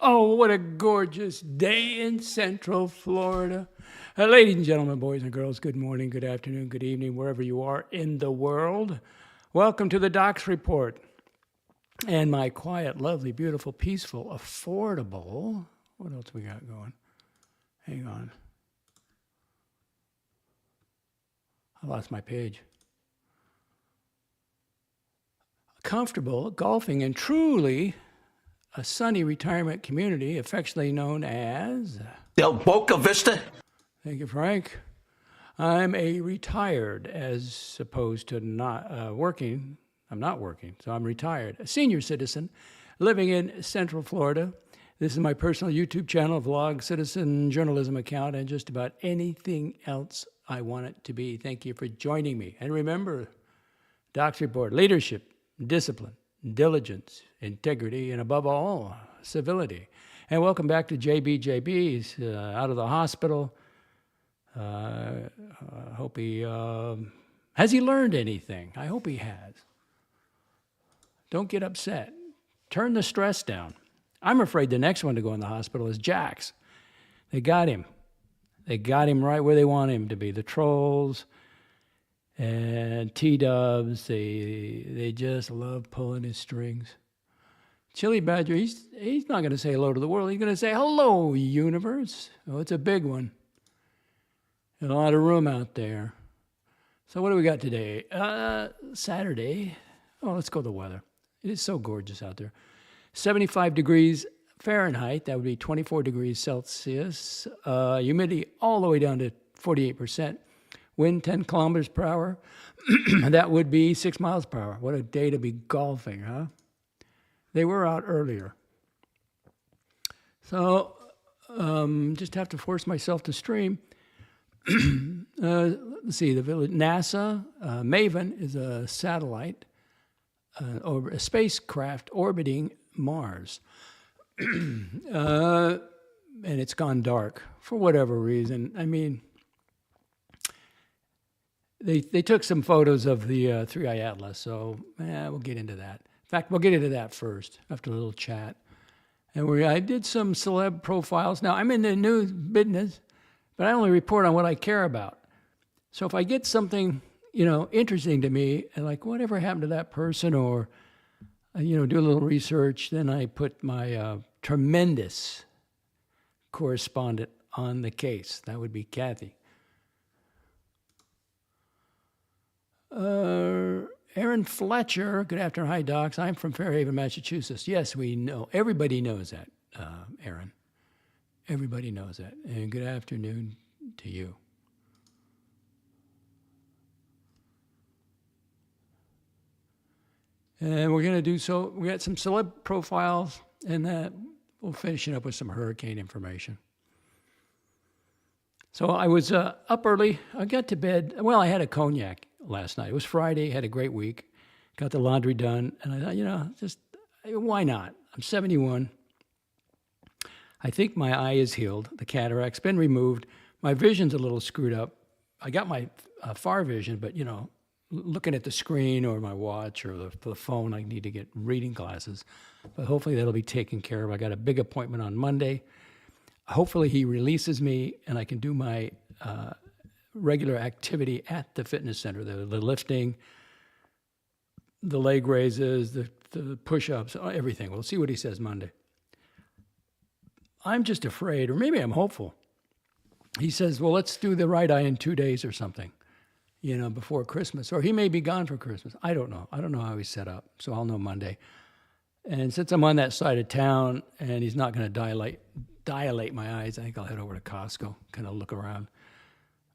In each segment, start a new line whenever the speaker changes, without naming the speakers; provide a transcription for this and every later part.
Oh, what a gorgeous day in Central Florida. Ladies and gentlemen, boys and girls, good morning, good afternoon, good evening, wherever you are in the world. Welcome to the DOXXreport. And my quiet, lovely, beautiful, peaceful, affordable, what else we got going? Hang on. I lost my page. Comfortable, golfing, and truly a sunny retirement community affectionately known as
Del Boca Vista.
Thank you, Frank. I'm a retired, as opposed to not working. I'm not working, so I'm retired. A senior citizen living in Central Florida. This is my personal YouTube channel, vlog, citizen journalism account, and just about anything else I want it to be. Thank you for joining me. And remember, DOXXreport, leadership, discipline, diligence, integrity, and above all, civility. And welcome back to JB. JB's out of the hospital. Hope he, has he learned anything? I hope he has. Don't get upset. Turn the stress down. I'm afraid the next one to go in the hospital is Jax. They got him. They got him right where they want him to be. The trolls and T-dubs, they just love pulling his strings. Chili Badger, he's not going to say hello to the world. He's going to say, hello, universe. Oh, it's a big one. And a lot of room out there. So what do we got today? Saturday. Oh, let's go to the weather. It is so gorgeous out there. 75 degrees Fahrenheit. That would be 24 degrees Celsius. Humidity all the way down to 48%. Wind 10 kilometers per hour. That would be 6 miles per hour. What a day to be golfing, huh? They were out earlier. So just have to force myself to stream. Let's see, the village, NASA, MAVEN is a satellite, or a spacecraft orbiting Mars. And it's gone dark for whatever reason. I mean, they took some photos of the Three-Eye Atlas, so we'll get into that. In fact, we'll get into that first after a little chat. And I did some celeb profiles. Now, I'm in the news business, but I only report on what I care about. So if I get something, interesting to me, and like whatever happened to that person, or, do a little research, then I put my tremendous correspondent on the case. That would be Kathy. Aaron Fletcher, good afternoon. Hi, Docs. I'm from Fairhaven, Massachusetts. Yes, we know. Everybody knows that, Aaron. Everybody knows that. And good afternoon to you. And we're going to do so. We got some celeb profiles, and we'll finish it up with some hurricane information. So I was up early. I got to bed. Well, I had a cognac last night. It was Friday. Had a great week. Got the laundry done. And I thought, just why not? I'm 71. I think my eye is healed. The cataract's been removed. My vision's a little screwed up. I got my far vision, but, looking at the screen or my watch or the phone, I need to get reading glasses. But hopefully that'll be taken care of. I got a big appointment on Monday. Hopefully he releases me and I can do my regular activity at the fitness center, the lifting, the leg raises, the push-ups, everything. We'll see what he says Monday. I'm just afraid, or maybe I'm hopeful. He says, well, let's do the right eye in 2 days or something, before Christmas. Or he may be gone for Christmas. I don't know. I don't know how he's set up, so I'll know Monday. And since I'm on that side of town and he's not going to dilate my eyes, I think I'll head over to Costco, kind of look around.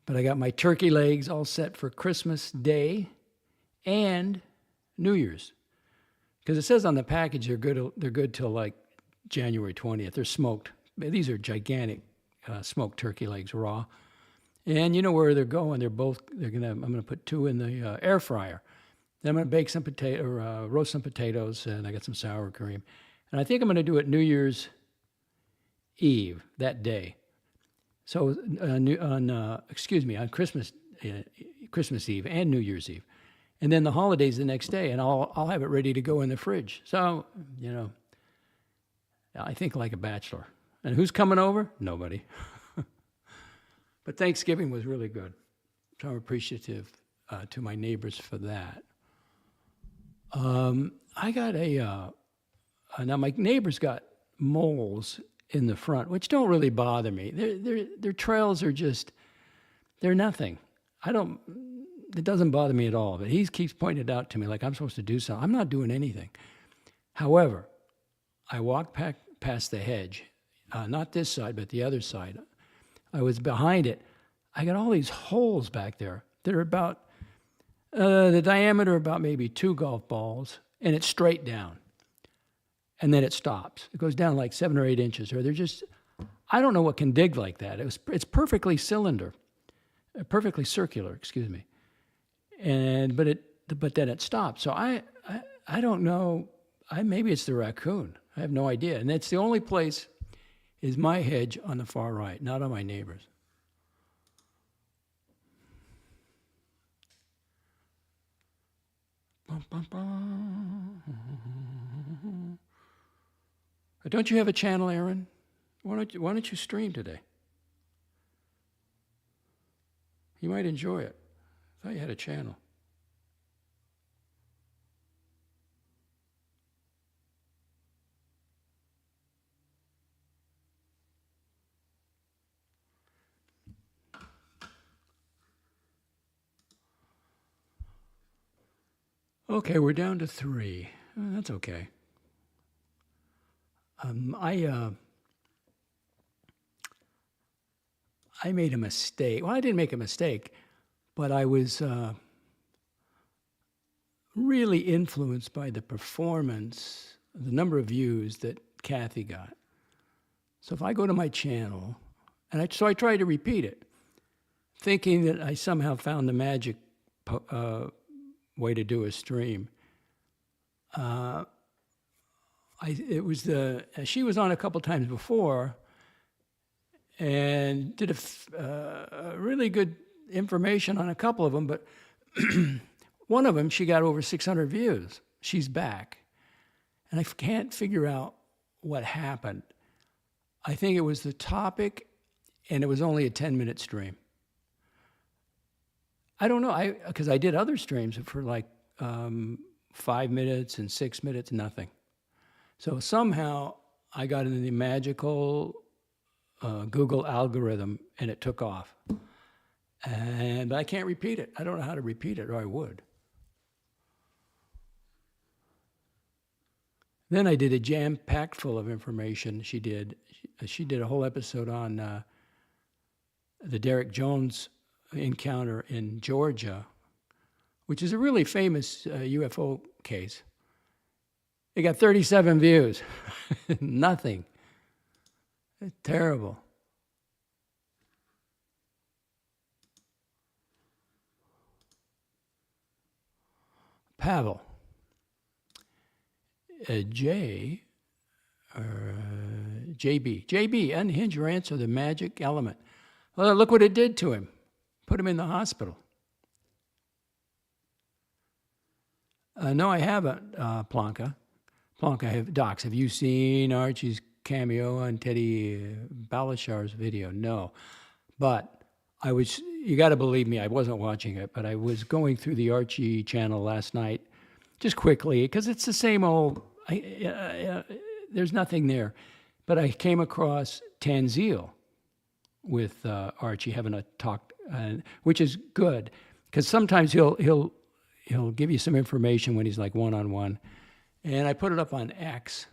But I got my turkey legs all set for Christmas Day and New Year's. Because it says on the package they're good till like January 20th. They're smoked. These are gigantic smoked turkey legs, raw. And you know where they're going. I'm gonna put 2 in the air fryer. Then I'm gonna bake some roast some potatoes, and I got some sour cream. And I think I'm gonna do it New Year's Eve, that day. So on Christmas Eve and New Year's Eve. And then the holidays the next day, and I'll have it ready to go in the fridge. So, I think like a bachelor. And who's coming over? Nobody. But Thanksgiving was really good. So I'm appreciative to my neighbors for that. I got now my neighbors got moles in the front, which don't really bother me. Their trails are just, they're nothing. It doesn't bother me at all. But he keeps pointing it out to me like I'm supposed to do something. I'm not doing anything. However, I walked past the hedge, not this side, but the other side. I was behind it. I got all these holes back there. They're about, the diameter about maybe 2 golf balls, and it's straight down. And then it stops. It goes down like 7 or 8 inches, or they're just, I don't know what can dig like that. It's perfectly perfectly circular, excuse me. But then it stops. So I don't know. Maybe it's the raccoon. I have no idea. And that's the only place is my hedge on the far right, not on my neighbor's. Bum, bum, bum. Don't you have a channel, Aaron? Why don't you stream today? You might enjoy it. I thought you had a channel. Okay, we're down to 3. That's okay. I made a mistake. Well, I didn't make a mistake, but I was really influenced by the performance, the number of views that Kathy got. So if I go to my channel, so I tried to repeat it, thinking that I somehow found the magic way to do a stream. She was on a couple times before and did a really good information on a couple of them, but one of them, she got over 600 views. She's back. And I can't figure out what happened. I think it was the topic, and it was only a 10-minute stream. I don't know, because I did other streams for like 5 minutes and 6 minutes, nothing. So somehow I got into the magical Google algorithm, and it took off. But I can't repeat it. I don't know how to repeat it, or I would. Then I did a jam-packed full of information. She did a whole episode on the Derek Jones encounter in Georgia, which is a really famous UFO case. It got 37 views. Nothing. It's terrible. Pavel. JB. JB, unhinge your answer, the magic element. Well, look what it did to him. Put him in the hospital. No, I haven't, Plonka. Plonka, Docs, have you seen Archie's cameo on Teddy Balashar's video? No. But you got to believe me, I wasn't watching it, but I was going through the Archie channel last night, just quickly, because it's the same old, there's nothing there. But I came across Tanzil with Archie having a talk, which is good, because sometimes he'll give you some information when he's like one-on-one. And I put it up on X.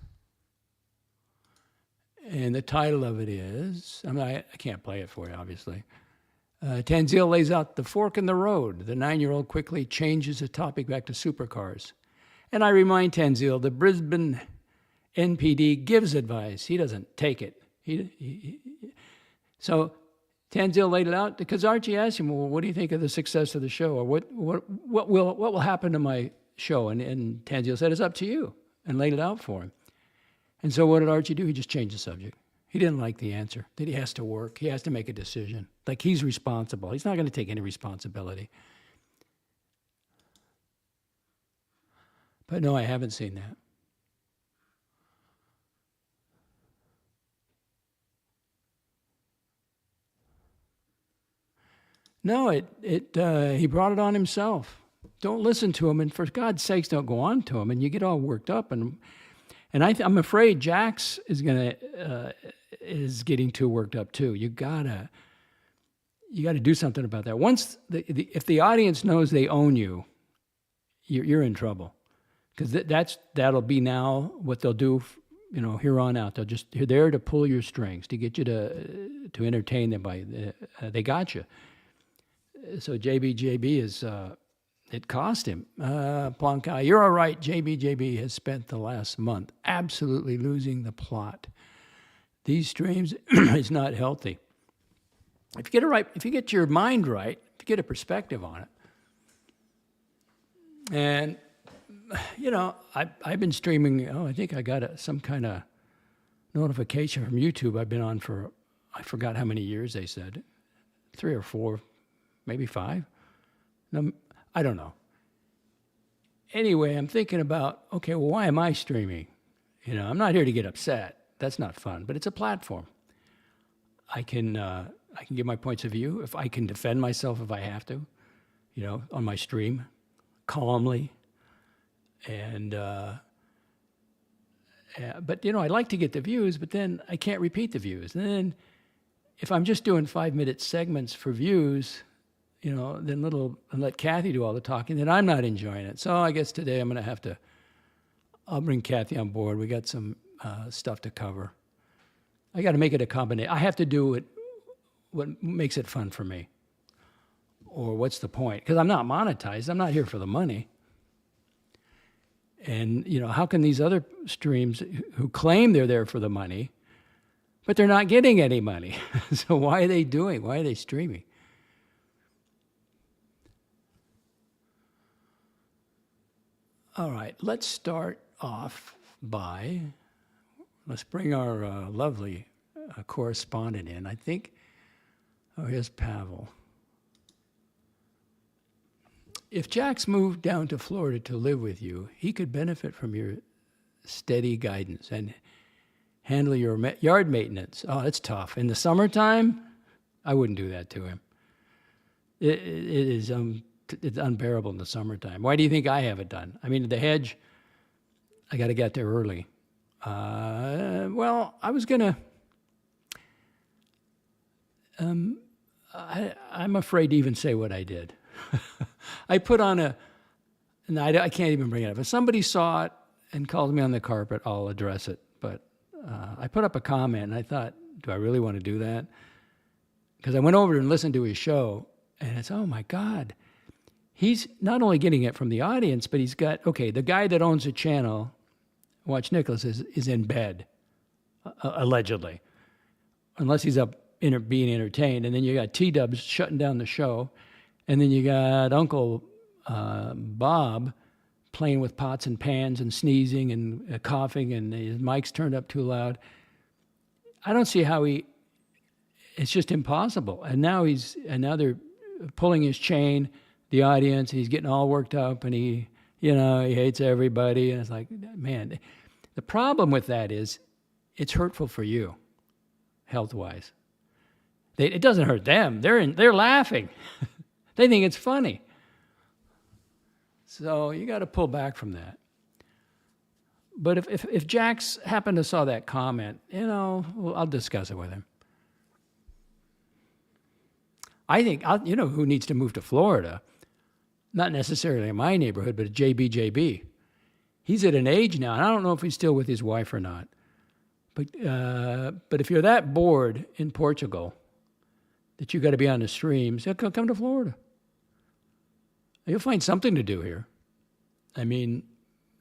And the title of it is, I can't play it for you, obviously. Tanzil lays out the fork in the road. The 9-year-old quickly changes the topic back to supercars. And I remind Tanzil, the Brisbane NPD gives advice. He doesn't take it. So Tanzil laid it out because Archie asked him, well, what do you think of the success of the show? Or what will happen to my show? And Tanzil said, it's up to you, and laid it out for him. And so what did Archie do? He just changed the subject. He didn't like the answer, that he has to work. He has to make a decision. Like he's responsible. He's not going to take any responsibility. But no, I haven't seen that. No, he brought it on himself. Don't listen to him, and for God's sakes, don't go on to him. And you get all worked up, and I'm afraid Jax is getting too worked up too. You gotta do something about that. Once if the audience knows they own you, you're in trouble, because that'll be now what they'll do. Here on out, they're there to pull your strings, to get you to entertain them. They got you. So JB is. It cost him. Plonkai, you're all right. JB has spent the last month absolutely losing the plot. These streams is not healthy. If you get it right, if you get your mind right, if you get a perspective on it. And, I've been streaming. I think I got some kind of notification from YouTube. I've been on for, I forgot how many years they said. 3 or 4, maybe 5. No, I don't know. Anyway, I'm thinking about, okay, well, why am I streaming? I'm not here to get upset. That's not fun, but it's a platform. I can give my points of view. If I can defend myself if I have to, on my stream, calmly. And, but, I like to get the views, but then I can't repeat the views. And then if I'm just doing 5-minute segments for views, then let Kathy do all the talking, then I'm not enjoying it. So I guess today I'll bring Kathy on board. We got some stuff to cover. I got to make it a combination. I have to do it, what makes it fun for me. Or what's the point? Because I'm not monetized. I'm not here for the money. And, how can these other streams who claim they're there for the money, but they're not getting any money? So why are they streaming? All right, let's start off let's bring our lovely correspondent in. I think, here's Pavel. If Jax moved down to Florida to live with you, he could benefit from your steady guidance and handle your yard maintenance. Oh, it's tough. In the summertime, I wouldn't do that to him. It's unbearable in the summertime. Why do you think I have it done? I mean, the hedge, I got to get there early. Well, I was going to, I'm afraid to even say what I did. I put on I can't even bring it up. If somebody saw it and called me on the carpet, I'll address it. But I put up a comment, and I thought, do I really want to do that? Because I went over and listened to his show, and it's, oh, my God. He's not only getting it from the audience, but he's got, the guy that owns the channel, Watch Nicholas, is in bed, allegedly, unless he's up being entertained. And then you got T-Dubs shutting down the show. And then you got Uncle Bob playing with pots and pans and sneezing and coughing, and his mic's turned up too loud. I don't see how it's just impossible. And now they're pulling his chain, the audience, and he's getting all worked up, and he hates everybody. And it's like, man, the problem with that is it's hurtful for you, health-wise. It doesn't hurt them. They're laughing. They think it's funny. So you got to pull back from that. But if Jax happened to saw that comment, I'll discuss it with him. I think, who needs to move to Florida? Not necessarily in my neighborhood, but JB. He's at an age now, and I don't know if he's still with his wife or not. But if you're that bored in Portugal that you got to be on the streams, come to Florida. You'll find something to do here. I mean,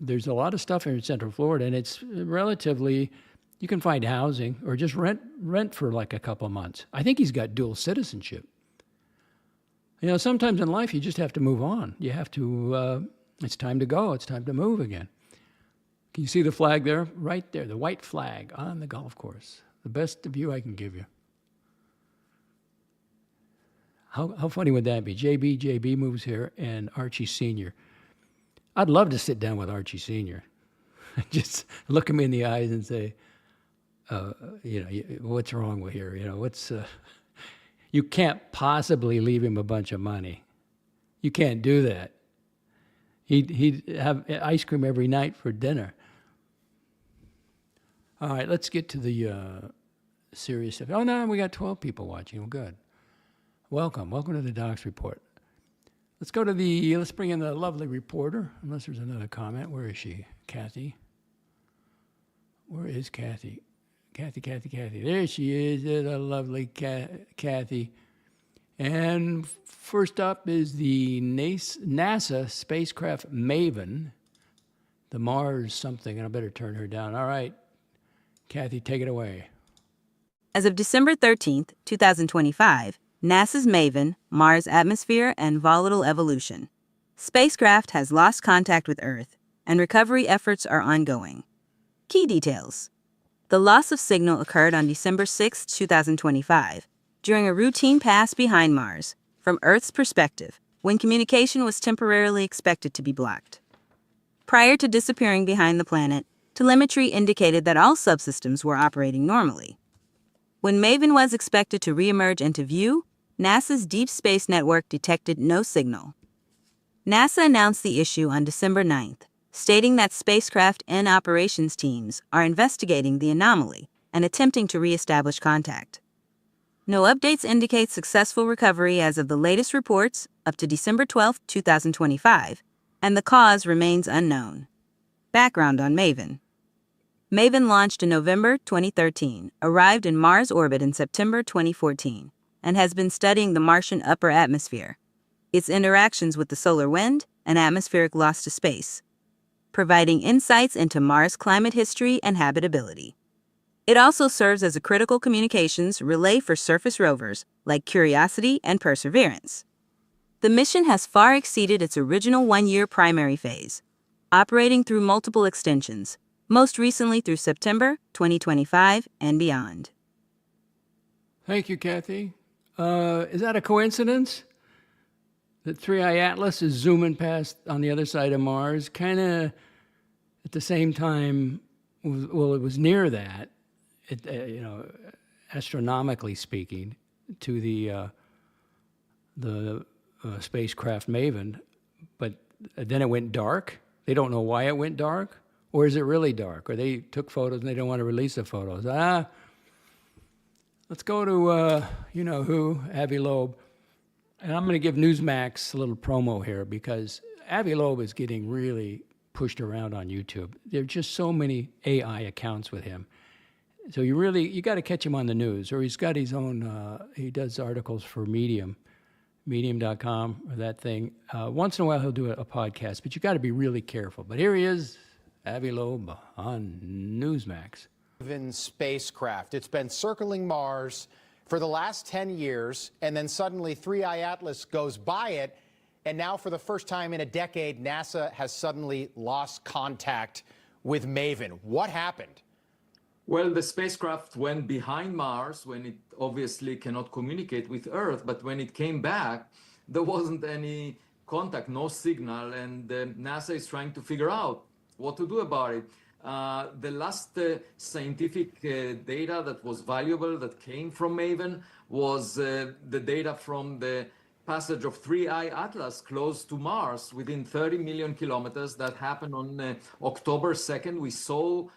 there's a lot of stuff here in Central Florida, and it's relatively, you can find housing or just rent for like a couple of months. I think he's got dual citizenship. Sometimes in life you just have to move on. You have to, it's time to go. It's time to move again. Can you see the flag there? Right there, the white flag on the golf course. The best view I can give you. How funny would that be? JB moves here, and Archie Sr. I'd love to sit down with Archie Sr. Just look him in the eyes and say, what's wrong with here? You can't possibly leave him a bunch of money. You can't do that. He'd have ice cream every night for dinner. All right, let's get to the serious stuff. Oh, no, we got 12 people watching. Well, good. Welcome to the DOXXreport. Let's bring in the lovely reporter, unless there's another comment. Where is she? Kathy? Where is Kathy? Kathy. There she is, the lovely Kathy. And first up is the NASA spacecraft MAVEN, the Mars something, and I better turn her down. All right, Kathy, take it away.
As of December 13th, 2025, NASA's MAVEN, Mars Atmosphere and Volatile Evolution spacecraft has lost contact with Earth, and recovery efforts are ongoing. Key details. The loss of signal occurred on December 6, 2025, during a routine pass behind Mars, from Earth's perspective, when communication was temporarily expected to be blocked. Prior to disappearing behind the planet, telemetry indicated that all subsystems were operating normally. When MAVEN was expected to reemerge into view, NASA's Deep Space Network detected no signal. NASA announced the issue on December 9th, stating that spacecraft and operations teams are investigating the anomaly and attempting to reestablish contact. No updates indicate successful recovery as of the latest reports up to December 12, 2025, and the cause remains unknown. Background on MAVEN. MAVEN launched in November 2013, arrived in Mars orbit in September 2014, and has been studying the Martian upper atmosphere, its interactions with the solar wind and atmospheric loss to space, providing insights into Mars' climate history and habitability. It also serves as a critical communications relay for surface rovers like Curiosity and Perseverance. The mission has far exceeded its original one-year primary phase, operating through multiple extensions, most recently through September 2025 and beyond.
Thank you, Kathy. Is that a coincidence that 3i Atlas is zooming past on the other side of Mars, kind of at the same time? Well, it was near that, astronomically speaking, to the spacecraft MAVEN, but then it went dark. They don't know why it went dark, or is it really dark? Or they took photos and they don't want to release the photos. Let's go to, you-know-who, Avi Loeb. And I'm going to give Newsmax a little promo here because Avi Loeb is getting really pushed around on YouTube. There are just so many AI accounts with him. So you got to catch him on the news, or he's got his own, he does articles for medium.com or that thing. Once in a while he'll do a podcast, but you got to be really careful. But here he is, Avi Loeb on Newsmax.
MAVEN spacecraft. It's been circling Mars for the last 10 years, and then suddenly 3i Atlas goes by it, and now for the first time in a decade, NASA has suddenly lost contact with MAVEN. What happened?
Well, the spacecraft went behind Mars when it obviously cannot communicate with Earth, but when it came back, there wasn't any contact, no signal, and NASA is trying to figure out what to do about it. The last scientific data that was valuable that came from MAVEN was the data from the passage of 3i Atlas close to Mars within 30 million kilometers. That happened on October 2nd. We saw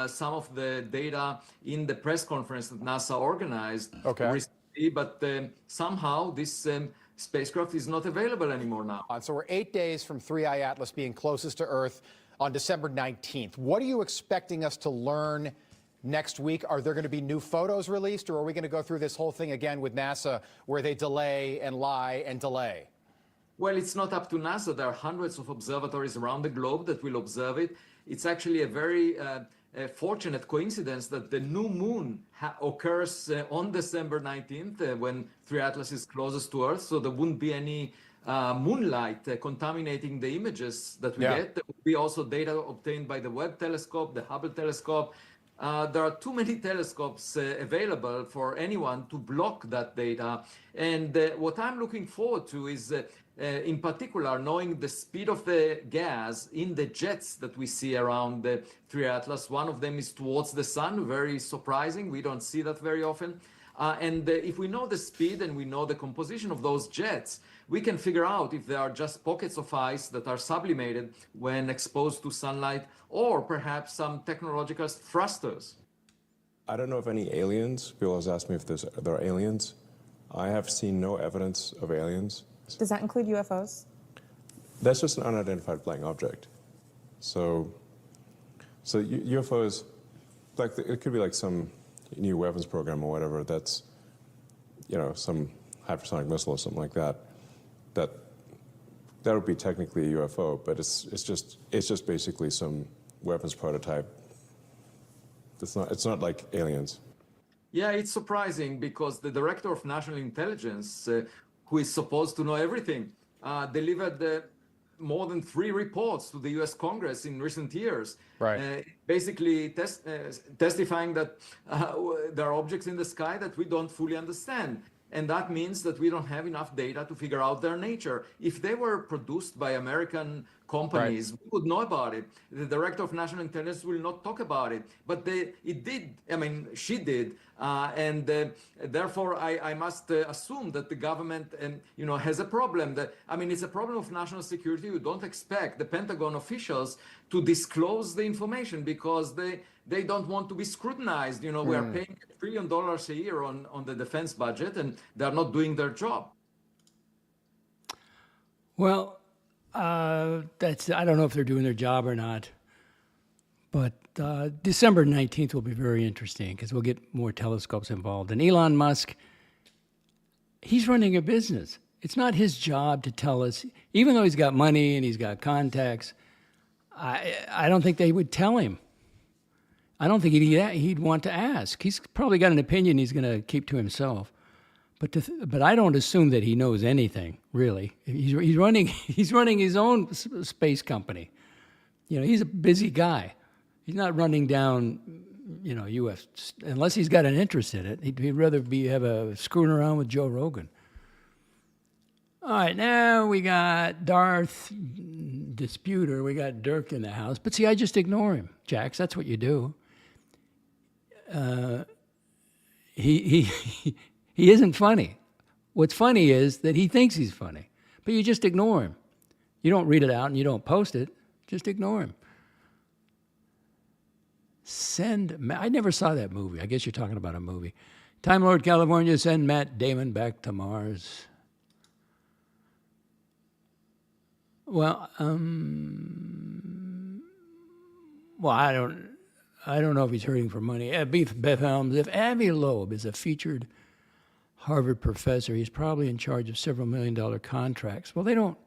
some of the data in the press conference that NASA organized recently, but somehow this spacecraft is not available anymore now.
So we're 8 days from 3i Atlas being closest to Earth on December 19th. What are you expecting us to learn next week? Are there going to be new photos released, or are we going to go through this whole thing again with NASA where they delay and lie and delay?
Well, it's not up to NASA. There are hundreds of observatories around the globe that will observe it. It's actually a very fortunate coincidence that the new moon occurs on December 19th when 3 Atlas is closest to Earth, so there wouldn't be any moonlight contaminating the images that we get. There will be also data obtained by the Webb telescope, the Hubble telescope. There are too many telescopes available for anyone to block that data. And what I'm looking forward to is, in particular, knowing the speed of the gas in the jets that we see around the 3 Atlas. One of them is towards the sun, very surprising. We don't see that very often. If we know the speed and we know the composition of those jets, we can figure out if they are just pockets of ice that are sublimated when exposed to sunlight, or perhaps some technological thrusters.
I don't know if any aliens. People always ask me if there are aliens. I have seen no evidence of aliens.
Does that include UFOs?
That's just an unidentified flying object. So UFOs, like it could be like some new weapons program or whatever. That's, you know, some hypersonic missile or something like that. That would be technically a UFO, but it's just basically some weapons prototype. It's not like aliens.
Yeah, it's surprising because the director of national intelligence, who is supposed to know everything, delivered more than 3 reports to the US Congress in recent years.
Right.
Basically testifying that there are objects in the sky that we don't fully understand. And that means that we don't have enough data to figure out their nature. If they were produced by American companies, we would know about it. The director of national intelligence will not talk about it. But she did. Therefore, I must assume that the government has a problem. It's a problem of national security. You don't expect the Pentagon officials to disclose the information because they don't want to be scrutinized. We are paying $1 trillion a year on the defense budget, and they're not doing their job.
Well, I don't know if they're doing their job or not, but December 19th will be very interesting because we'll get more telescopes involved. And Elon Musk, he's running a business. It's not his job to tell us, even though he's got money and he's got contacts, I don't think they would tell him. I don't think he'd want to ask. He's probably got an opinion he's going to keep to himself. But I don't assume that he knows anything, really. He's running his own space company. He's a busy guy. He's not running down, U.S. unless he's got an interest in it. He'd rather have a screwing around with Joe Rogan. All right, now we got Darth Disputer. We got Dirk in the house. But see, I just ignore him, Jax. That's what you do. He isn't funny. What's funny is that he thinks he's funny, but you just ignore him. You don't read it out and you don't post it. Just ignore him. I never saw that movie. I guess you're talking about a movie. Time Lord California, send Matt Damon back to Mars. Well, I don't know if he's hurting for money. Beth Helms, if Avi Loeb is a featured Harvard professor, he's probably in charge of several $million contracts. Well,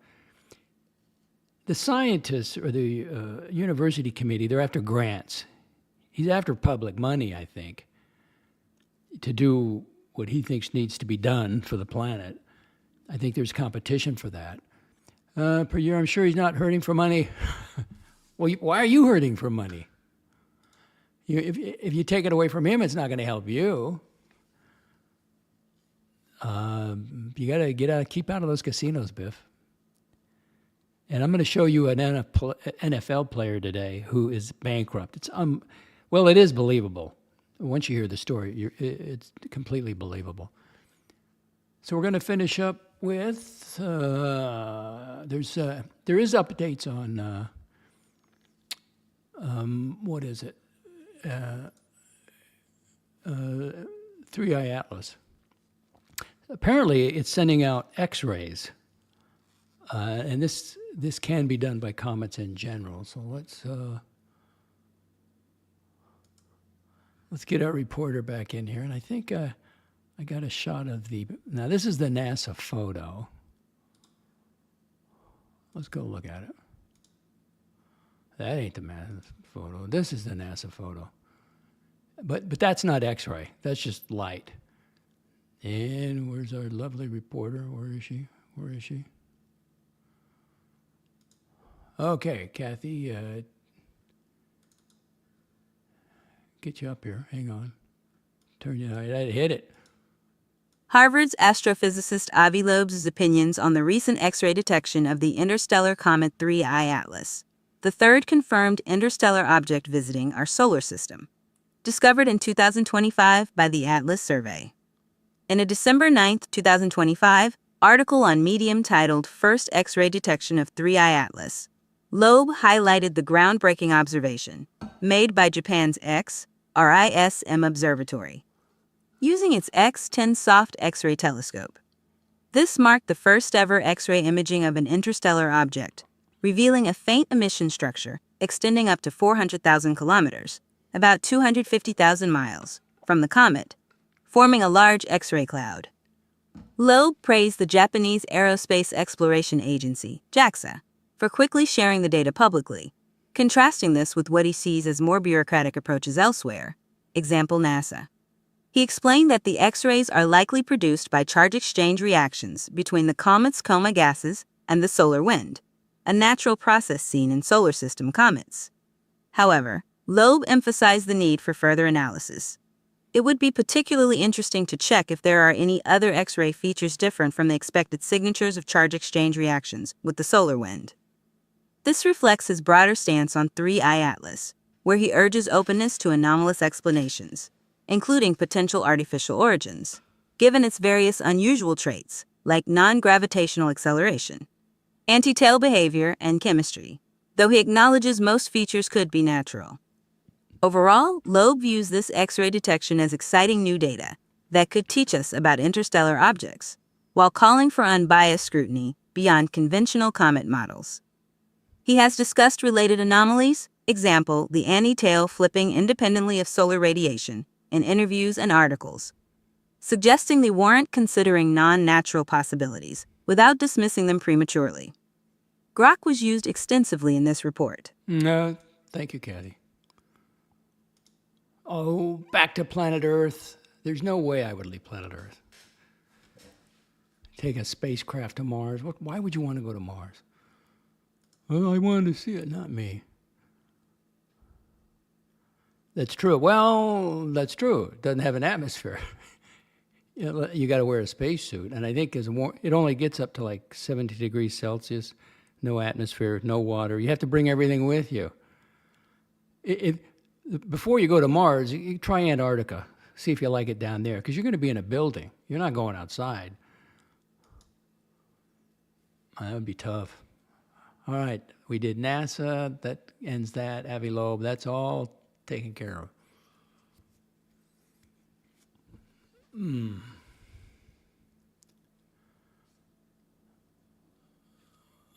the scientists or the university committee, they're after grants. He's after public money, I think, to do what he thinks needs to be done for the planet. I think there's competition for that. Per year, I'm sure he's not hurting for money. Well, why are you hurting for money? If you take it away from him, it's not going to help you. You got to keep out of those casinos, Biff. And I'm going to show you an NFL player today who is bankrupt. It is believable. Once you hear the story, it's completely believable. So we're going to finish up with there is updates on what is it? 3i Atlas. Apparently, it's sending out Xrays, and this can be done by comets in general. So let's get our reporter back in here, and I think I got a shot of now this is the NASA photo. Let's go look at it. That ain't the NASA photo. This is the NASA photo. But that's not X-ray. That's just light. And where's our lovely reporter? Where is she? Okay, Kathy, get you up here. Hang on. Turn you. I hit it.
Harvard's astrophysicist Avi Loeb's opinions on the recent X-ray detection of the interstellar comet 3i Atlas, the third confirmed interstellar object visiting our solar system, discovered in 2025 by the Atlas Survey. In a December 9, 2025, article on Medium titled First X-ray Detection of Three-Eye Atlas, Loeb highlighted the groundbreaking observation made by Japan's HRHCN observatory, using its X-10 soft X-ray telescope. This marked the first ever X-ray imaging of an interstellar object, revealing a faint emission structure extending up to 400,000 kilometers, about 250,000 miles, from the comet, forming a large X-ray cloud. Loeb praised the Japanese Aerospace Exploration Agency, JAXA, for quickly sharing the data publicly, contrasting this with what he sees as more bureaucratic approaches elsewhere, example NASA. He explained that the X-rays are likely produced by charge exchange reactions between the comet's coma gases and the solar wind, a natural process seen in solar system comets. However, Loeb emphasized the need for further analysis. It would be particularly interesting to check if there are any other X-ray features different from the expected signatures of charge exchange reactions with the solar wind. This reflects his broader stance on Three-Eye Atlas, where he urges openness to anomalous explanations, including potential artificial origins, given its various unusual traits, like non-gravitational acceleration, anti-tail behavior, and chemistry, though he acknowledges most features could be natural. Overall, Loeb views this X-ray detection as exciting new data that could teach us about interstellar objects, while calling for unbiased scrutiny beyond conventional comet models. He has discussed related anomalies, example, the anti-tail flipping independently of solar radiation, in interviews and articles, suggesting they warrant considering non-natural possibilities without dismissing them prematurely. Grok was used extensively in this report.
No, thank you, Kathy. Oh, back to planet Earth. There's no way I would leave planet Earth. Take a spacecraft to Mars. Why would you want to go to Mars? Well, I wanted to see it, not me. That's true. Well, that's true. It doesn't have an atmosphere. You got to wear a spacesuit. And I think it only gets up to like 70 degrees Celsius, no atmosphere, no water. You have to bring everything with you. Before you go to Mars, you try Antarctica. See if you like it down there, because you're going to be in a building. You're not going outside. That would be tough. All right, we did NASA. That ends that. Avi Loeb. That's all taken care of.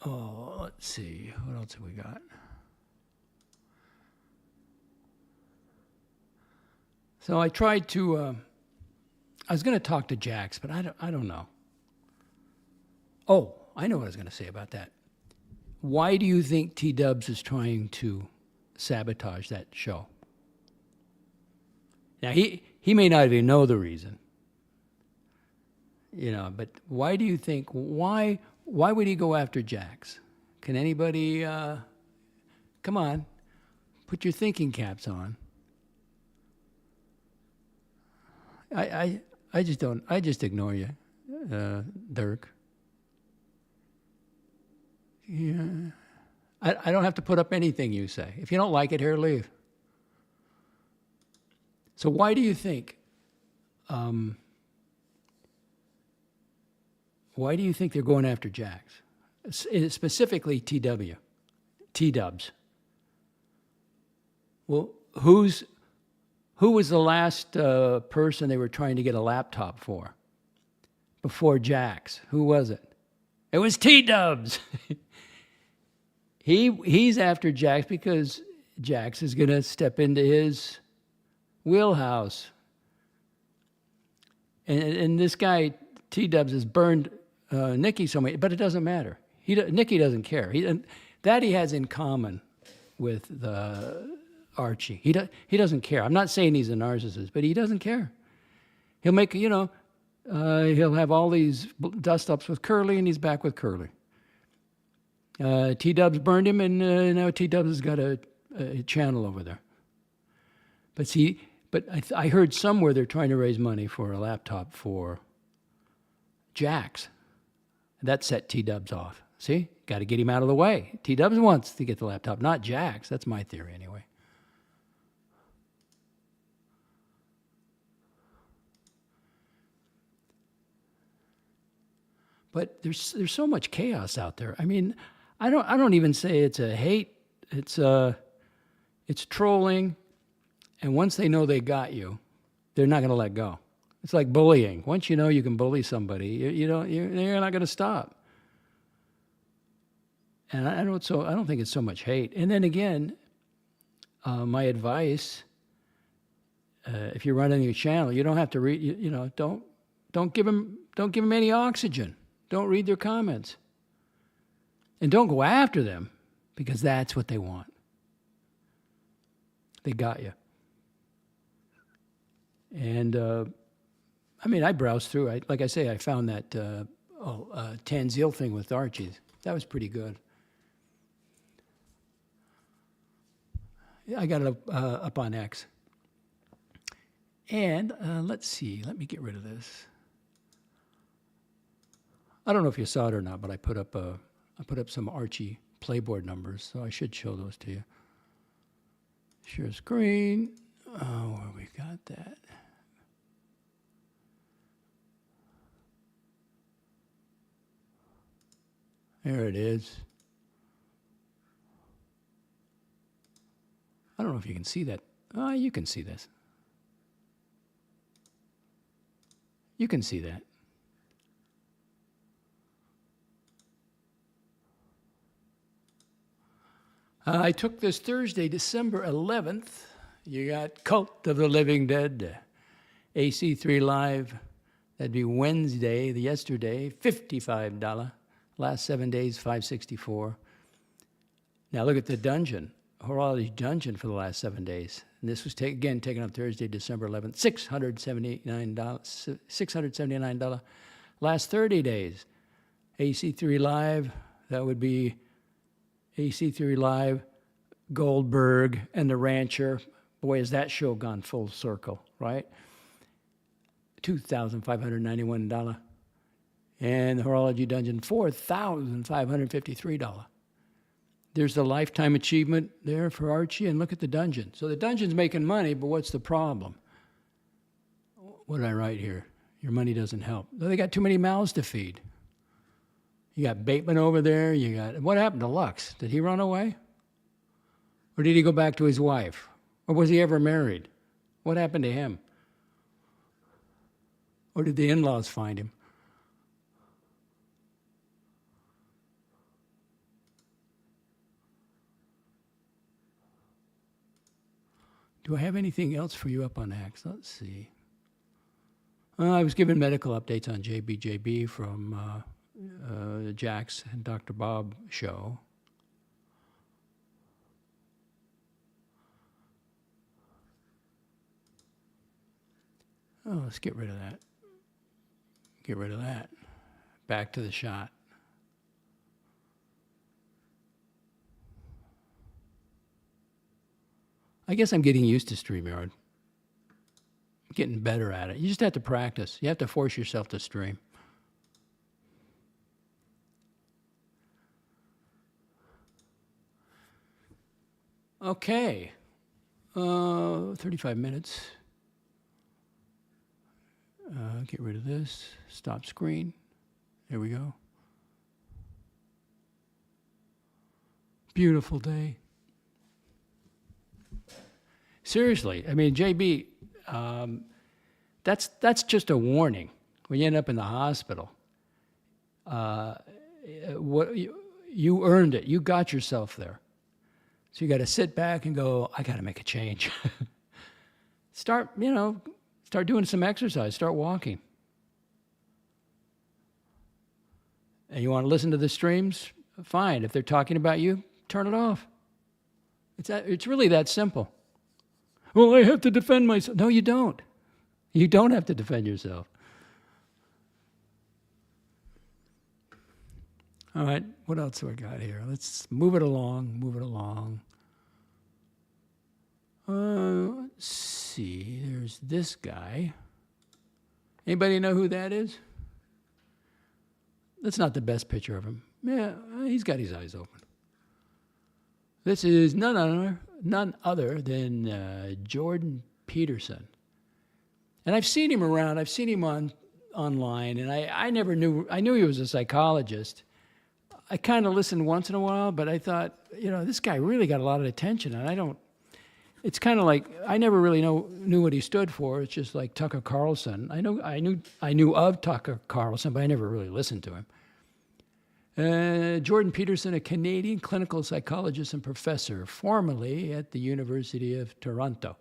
Oh, let's see. What else have we got? So I tried to. I was going to talk to Jax, but I don't know. Oh, I know what I was going to say about that. Why do you think T-Dubs is trying to sabotage that show? Now, he may not even know the reason, but why do you think, why would he go after Jax? Can anybody, come on, put your thinking caps on. I just ignore you, Dirk. Yeah. I don't have to put up anything you say. If you don't like it, here, leave. So why do you think, they're going after Jax? Specifically T-Dubs. Well, who was the last person they were trying to get a laptop for? Before Jax? Who was it? It was T-Dubs. He's after Jax because Jax is going to step into his wheelhouse. And this guy, T-Dubs, has burned Nikki so much, but it doesn't matter. Nikki doesn't care. That he has in common with Archie. He doesn't care. I'm not saying he's a narcissist, but he doesn't care. He'll make, he'll have all these dust-ups with Curly, and he's back with Curly. T-Dubs burned him, and now T-Dubs has got a channel over there. But I heard somewhere they're trying to raise money for a laptop for Jax. That set T-Dubs off. See? Got to get him out of the way. T-Dubs wants to get the laptop, not Jax. That's my theory anyway. But there's so much chaos out there. I mean, I don't even say it's a hate. It's trolling, and once they know they got you, they're not going to let go. It's like bullying. Once you know you can bully somebody, you're not going to stop. And I don't think it's so much hate. And then again, my advice, if you're running your channel, you don't have to read. Don't give them any oxygen. Don't read their comments, and don't go after them, because that's what they want. They got you. And I mean, I browsed through. Like I say, I found that Tanzil thing with Archie. That was pretty good. I got it up on X. And let's see. Let me get rid of this. I don't know if you saw it or not, but I put up some Archie playboard numbers, so I should show those to you. Share screen. Oh, where we got that. There it is. I don't know if you can see that. Oh, you can see this. You can see that. I took this Thursday, December 11th. You got Cult of the Living Dead, AC3 Live. That'd be Wednesday, yesterday, $55. Last 7 days, $564. Now look at the dungeon, Horology Dungeon for the last 7 days. And this was taken up Thursday, December 11th, $679. Last 30 days, AC3 Live, that would be AC3 Live, Goldberg, and The Rancher. Boy, has that show gone full circle, right? $2,591. And the Horology Dungeon, $4,553. There's the lifetime achievement there for Archie, and look at the dungeon. So the dungeon's making money, but what's the problem? What did I write here? Your money doesn't help. They got too many mouths to feed. You got Bateman over there. What happened to Lux? Did he run away? Or did he go back to his wife? Or was he ever married? What happened to him? Or did the in-laws find him? Do I have anything else for you up on X? Let's see. I was given medical updates on JBJB from the Jax and Dr. Bob show. Oh, let's get rid of that. Get rid of that. Back to the shot. I guess I'm getting used to StreamYard. I'm getting better at it. You just have to practice. You have to force yourself to stream. Okay. 35 minutes. Get rid of this. Stop screen. There we go. Beautiful day. Seriously, I mean, JB, that's just a warning. When you end up in the hospital, you earned it. You got yourself there. So you got to sit back and go, I got to make a change. Start doing some exercise. Start walking. And you want to listen to the streams? Fine. If they're talking about you, turn it off. It's really that simple. Well, I have to defend myself. No, you don't. You don't have to defend yourself. All right, what else do I got here? Let's move it along, move it along. Let's see, there's this guy. Anybody know who that is? That's not the best picture of him. Yeah, he's got his eyes open. This is none other than Jordan Peterson. And I've seen him around. I've seen him on online, and I never knew, I knew he was a psychologist. I kind of listened once in a while, but I thought, this guy really got a lot of attention, and it's kind of like, I never really knew what he stood for. It's just like Tucker Carlson. I knew of Tucker Carlson, but I never really listened to him. Jordan Peterson, a Canadian clinical psychologist and professor, formerly at the University of Toronto.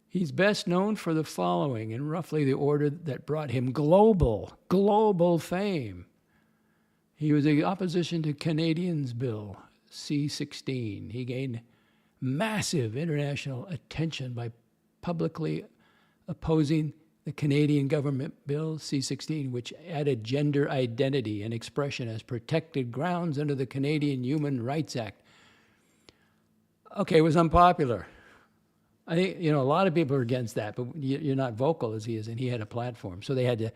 He's best known for the following, in roughly the order that brought him global fame. He was the opposition to Canadians' Bill C-16. He gained massive international attention by publicly opposing the Canadian government bill C-16, which added gender identity and expression as protected grounds under the Canadian Human Rights Act. Okay, it was unpopular. I think, a lot of people are against that, but you're not vocal as he is, and he had a platform. So they had to,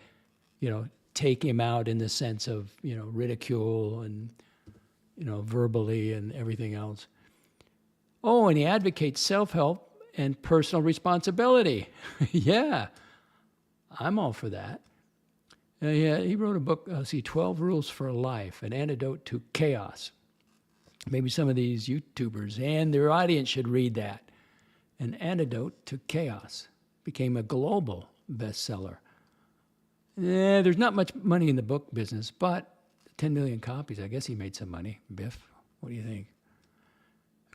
take him out in the sense of, ridicule and, verbally and everything else. Oh, and he advocates self-help and personal responsibility. Yeah, I'm all for that. Yeah, he wrote a book, 12 Rules for Life, an antidote to chaos. Maybe some of these YouTubers and their audience should read that. An Antidote to Chaos. Became a global bestseller. There's not much money in the book business, but 10 million copies, I guess he made some money. Biff, what do you think?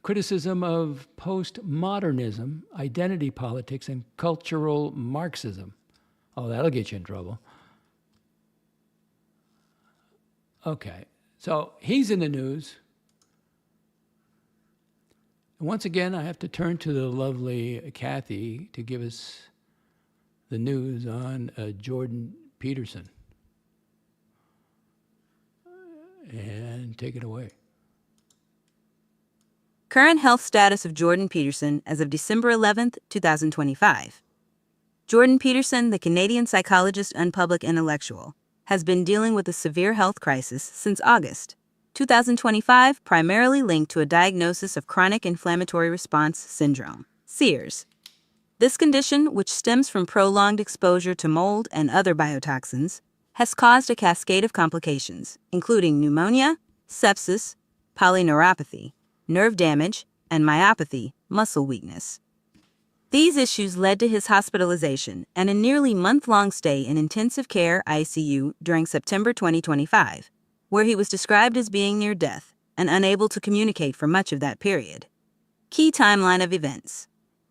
Criticism of postmodernism, identity politics, and cultural Marxism. Oh, that'll get you in trouble. Okay, so he's in the news. Once again, I have to turn to the lovely Kathy to give us the news on Jordan Peterson. And take it away.
Current health status of Jordan Peterson as of December 11th, 2025. Jordan Peterson, the Canadian psychologist and public intellectual, has been dealing with a severe health crisis since August 2025, primarily linked to a diagnosis of chronic inflammatory response syndrome, CIRS. This condition, which stems from prolonged exposure to mold and other biotoxins, has caused a cascade of complications, including pneumonia, sepsis, polyneuropathy, nerve damage, and myopathy, muscle weakness. These issues led to his hospitalization and a nearly month-long stay in intensive care ICU during September 2025, where he was described as being near death and unable to communicate for much of that period. Key timeline of events.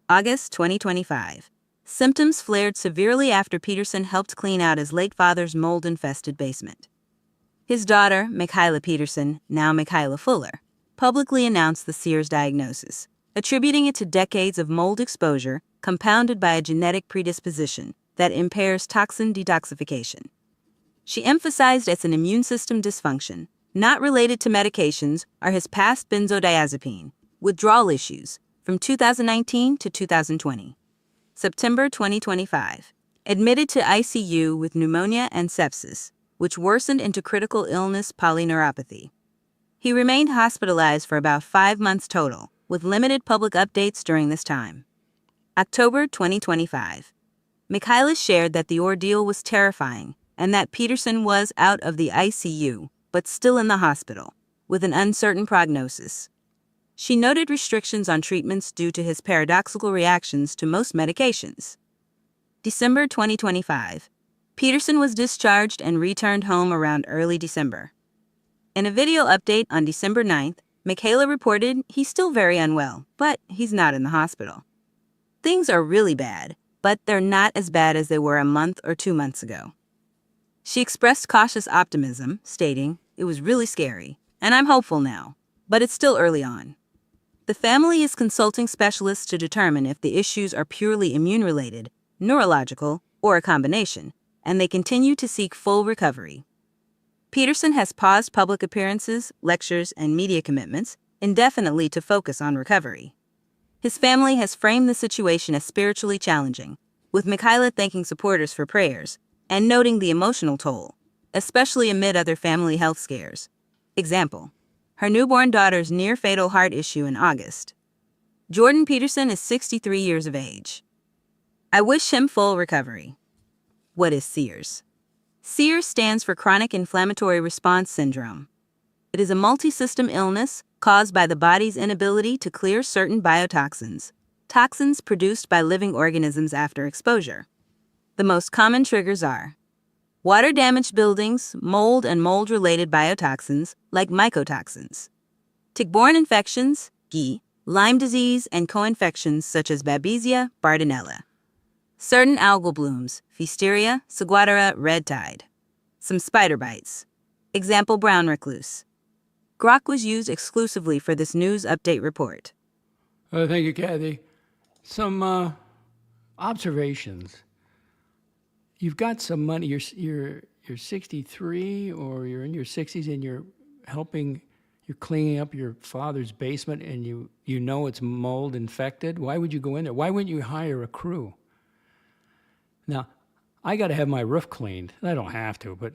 August 2025. Symptoms flared severely after Peterson helped clean out his late father's mold-infested basement. His daughter, Michaela Peterson, now Michaela Fuller, publicly announced the CIRS diagnosis, attributing it to decades of mold exposure compounded by a genetic predisposition that impairs toxin detoxification. She emphasized it's an immune system dysfunction, not related to medications or his past benzodiazepine, withdrawal issues from 2019 to 2020. September 2025. Admitted to ICU with pneumonia and sepsis, which worsened into critical illness polyneuropathy. He remained hospitalized for about 5 months total, with limited public updates during this time. October 2025. Michaela shared that the ordeal was terrifying and that Peterson was out of the ICU, but still in the hospital, with an uncertain prognosis. She noted restrictions on treatments due to his paradoxical reactions to most medications. December 2025. Peterson was discharged and returned home around early December. In a video update on December 9th, Michaela reported he's still very unwell, but he's not in the hospital. Things are really bad, but they're not as bad as they were a month or 2 months ago. She expressed cautious optimism, stating, "It was really scary, and I'm hopeful now, but it's still early on." The family is consulting specialists to determine if the issues are purely immune-related, neurological, or a combination, and they continue to seek full recovery. Peterson has paused public appearances, lectures, and media commitments indefinitely to focus on recovery. His family has framed the situation as spiritually challenging, with Michaela thanking supporters for prayers and noting the emotional toll, especially amid other family health scares. Example, her newborn daughter's near-fatal heart issue in August. Jordan Peterson is 63 years of age. I wish him full recovery. What is CIRS? CIRS stands for Chronic Inflammatory Response Syndrome. It is a multi-system illness caused by the body's inability to clear certain biotoxins, toxins produced by living organisms after exposure. The most common triggers are water-damaged buildings, mold and mold-related biotoxins like mycotoxins, tick-borne infections, GI, Lyme disease, and co-infections such as Babesia, Bartonella. Certain algal blooms, Pfiesteria, Saguadera, red tide. Some spider bites. Example, brown recluse. Grok was used exclusively for this news update report.
Thank you, Kathy. Some observations. You've got some money. You're 63 or you're in your 60s and you're cleaning up your father's basement and you know it's mold infected. Why would you go in there? Why wouldn't you hire a crew? Now, I got to have my roof cleaned. I don't have to, but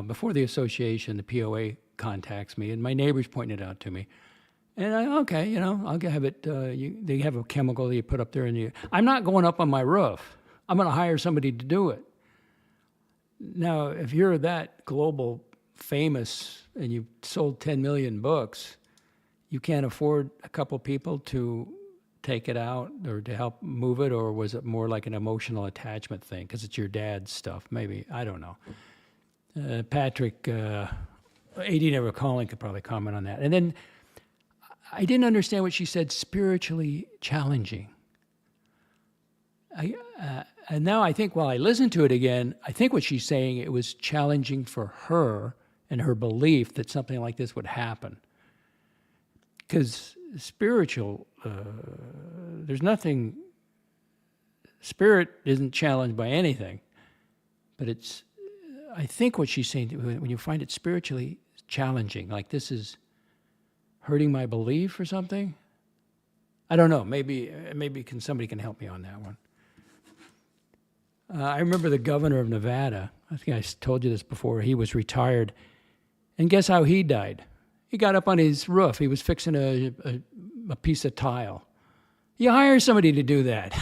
before the association, the POA contacts me, and my neighbors pointed it out to me. And I'll have it. They have a chemical that you put up there, and I'm not going up on my roof. I'm going to hire somebody to do it. Now, if you're that global famous and you've sold 10 million books, you can't afford a couple people to take it out or to help move it, or was it more like an emotional attachment thing because it's your dad's stuff? Maybe, I don't know. Patrick, 80 Never Calling, could probably comment on that. And then I didn't understand what she said, spiritually challenging. And now I think while I listen to it again, I think what she's saying, it was challenging for her and her belief that something like this would happen. Because spiritual, there's nothing, spirit isn't challenged by anything. But I think what she's saying, when you find it spiritually challenging, like this is hurting my belief or something. I don't know, maybe somebody can help me on that one. I remember the governor of Nevada, I think I told you this before, he was retired. And guess how he died? He got up on his roof. He was fixing a piece of tile. You hire somebody to do that.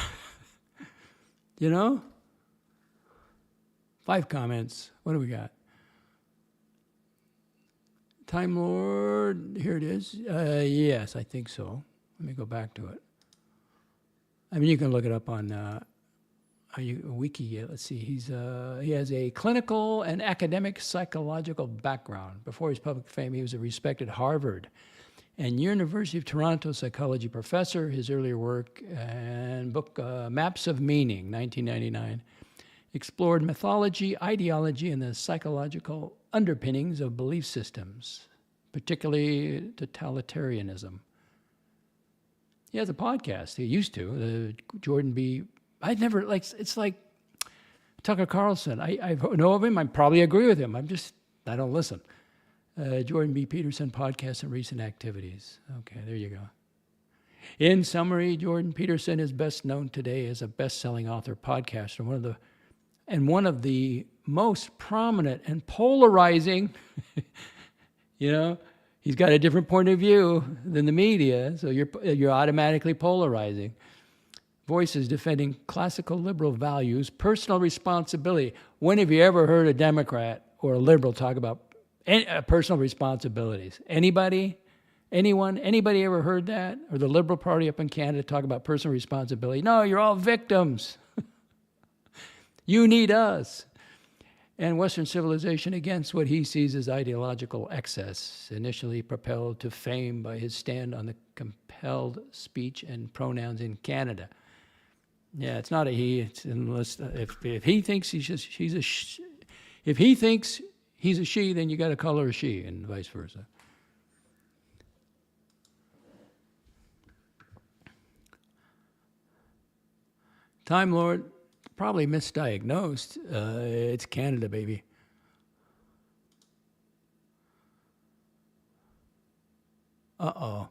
5 comments. What do we got? Time Lord, here it is. Yes, I think so. Let me go back to it. I mean, you can look it up on Wiki. Let's see. He has a clinical and academic psychological background. Before his public fame, he was a respected Harvard and University of Toronto psychology professor. His earlier work and book, Maps of Meaning, 1999, explored mythology, ideology, and the psychological underpinnings of belief systems, particularly totalitarianism. He has a podcast. He used to, Jordan B. I'd never, it's like Tucker Carlson. I know of him. I probably agree with him. I don't listen. Jordan B. Peterson podcast and recent activities. Okay, there you go. In summary, Jordan Peterson is best known today as a best-selling author, podcaster, one of the most prominent and polarizing, he's got a different point of view than the media, so you're automatically polarizing. Voices defending classical liberal values, personal responsibility. When have you ever heard a Democrat or a liberal talk about personal responsibilities? Anybody? Anyone? Anybody ever heard that? Or the Liberal Party up in Canada talk about personal responsibility? No, you're all victims. You need us. And Western civilization against what he sees as ideological excess, initially propelled to fame by his stand on the compelled speech and pronouns in Canada. Yeah, it's not a he. It's unless if he thinks if he thinks he's a she, then you got to call her a she, and vice versa. Time Lord, probably misdiagnosed. It's Canada, baby. Uh-oh.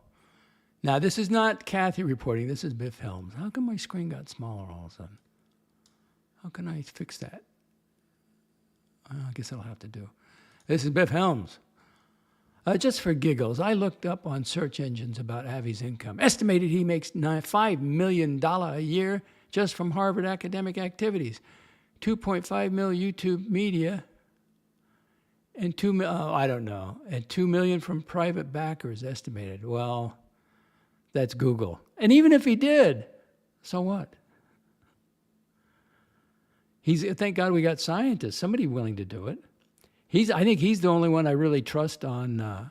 Now, this is not Kathy reporting. This is Biff Helms. How come my screen got smaller all of a sudden? How can I fix that? I guess I'll have to do. This is Biff Helms. Just for giggles, I looked up on search engines about Avi's income. Estimated he makes $5 million a year just from Harvard academic activities. 2.5 mil YouTube media, and I don't know, and 2 million from private backers estimated. Well, that's Google. And even if he did, so what? Thank God we got scientists, somebody willing to do it. I think he's the only one I really trust on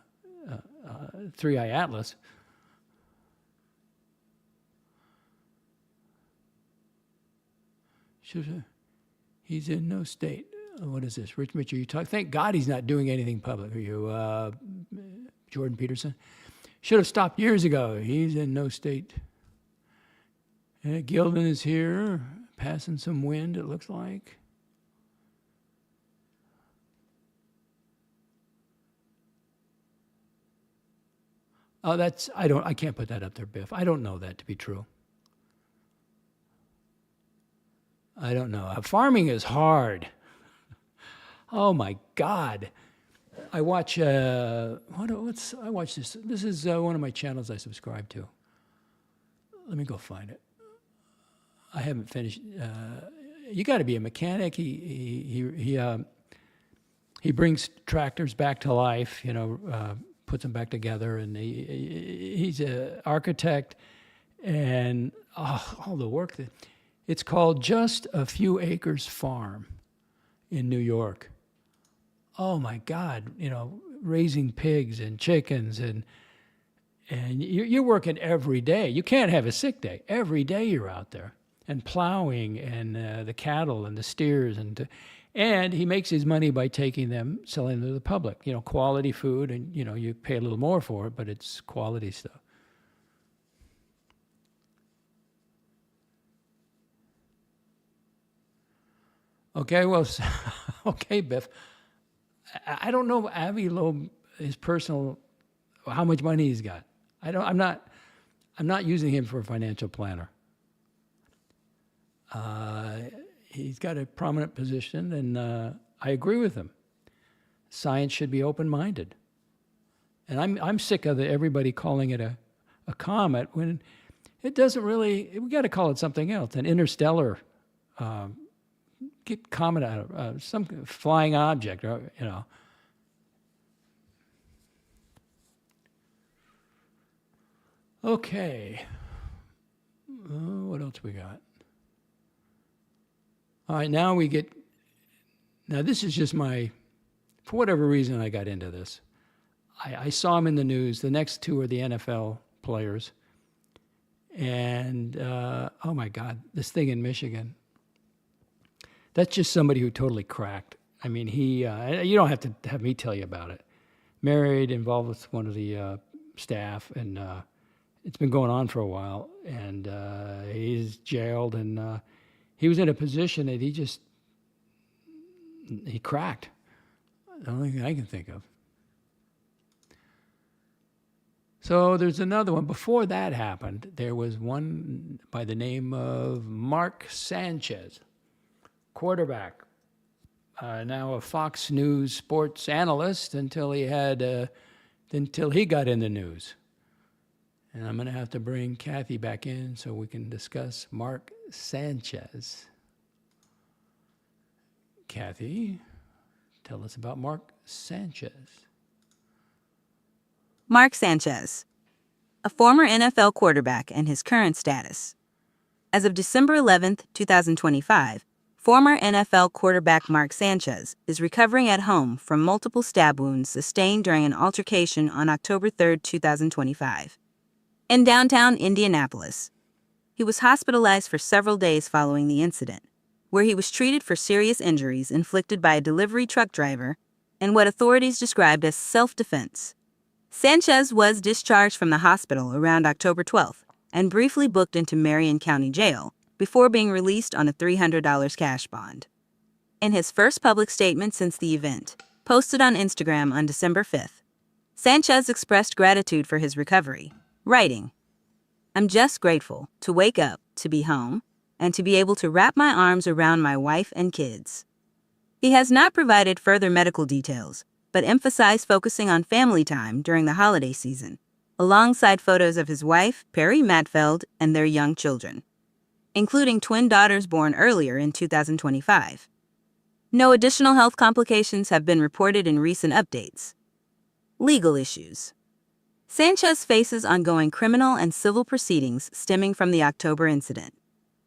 Three Eye Atlas. He's in no state. What is this? Rich Mitchell, you talk. Thank God he's not doing anything public. Are you Jordan Peterson? Should have stopped years ago. He's in no state. Gilman is here, passing some wind, it looks like. Oh, I can't put that up there, Biff. I don't know that to be true. I don't know. Farming is hard. Oh my God. I watch, I watch this. This is one of my channels I subscribe to. Let me go find it. I haven't finished. You got to be a mechanic. He brings tractors back to life, puts them back together, and he's an architect, and all the work that it's called Just a Few Acres Farm in New York. Oh my God, raising pigs and chickens and you're working every day. You can't have a sick day. Every day you're out there and plowing and the cattle and the steers and he makes his money by taking them, selling them to the public. Quality food, and you pay a little more for it, but it's quality stuff. Okay, well, okay, Biff. I don't know Avi Loeb, his personal, how much money he's got. I'm not using him for a financial planner. He's got a prominent position, and I agree with him. Science should be open-minded. And I'm sick of everybody calling it a comet when it doesn't really, we got to call it something else, an interstellar get comet out of some flying object, Okay. What else we got? All right, now this is just for whatever reason I got into this. I saw him in the news. The next two are the NFL players. And, oh my God, this thing in Michigan. That's just somebody who totally cracked. I mean, you don't have to have me tell you about it. Married, involved with one of the staff, and it's been going on for a while. And he's jailed, and he was in a position that he cracked. The only thing I can think of. So there's another one. Before that happened, there was one by the name of Mark Sanchez. Quarterback, now a Fox News sports analyst until he got in the news. And I'm going to have to bring Kathy back in so we can discuss Mark Sanchez. Kathy, tell us about Mark Sanchez.
Mark Sanchez, a former NFL quarterback, and his current status. As of December 11th, 2025, former NFL quarterback Mark Sanchez is recovering at home from multiple stab wounds sustained during an altercation on October 3, 2025. In downtown Indianapolis, he was hospitalized for several days following the incident, where he was treated for serious injuries inflicted by a delivery truck driver and what authorities described as self-defense. Sanchez was discharged from the hospital around October 12th and briefly booked into Marion County Jail before being released on a $300 cash bond. In his first public statement since the event, posted on Instagram on December 5th, Sanchez expressed gratitude for his recovery, writing, "I'm just grateful to wake up, to be home, and to be able to wrap my arms around my wife and kids." He has not provided further medical details, but emphasized focusing on family time during the holiday season, alongside photos of his wife, Perry Matfeld, and their young children. including twin daughters born earlier in 2025. No additional health complications have been reported in recent updates. Legal issues. Sanchez faces ongoing criminal and civil proceedings stemming from the October incident,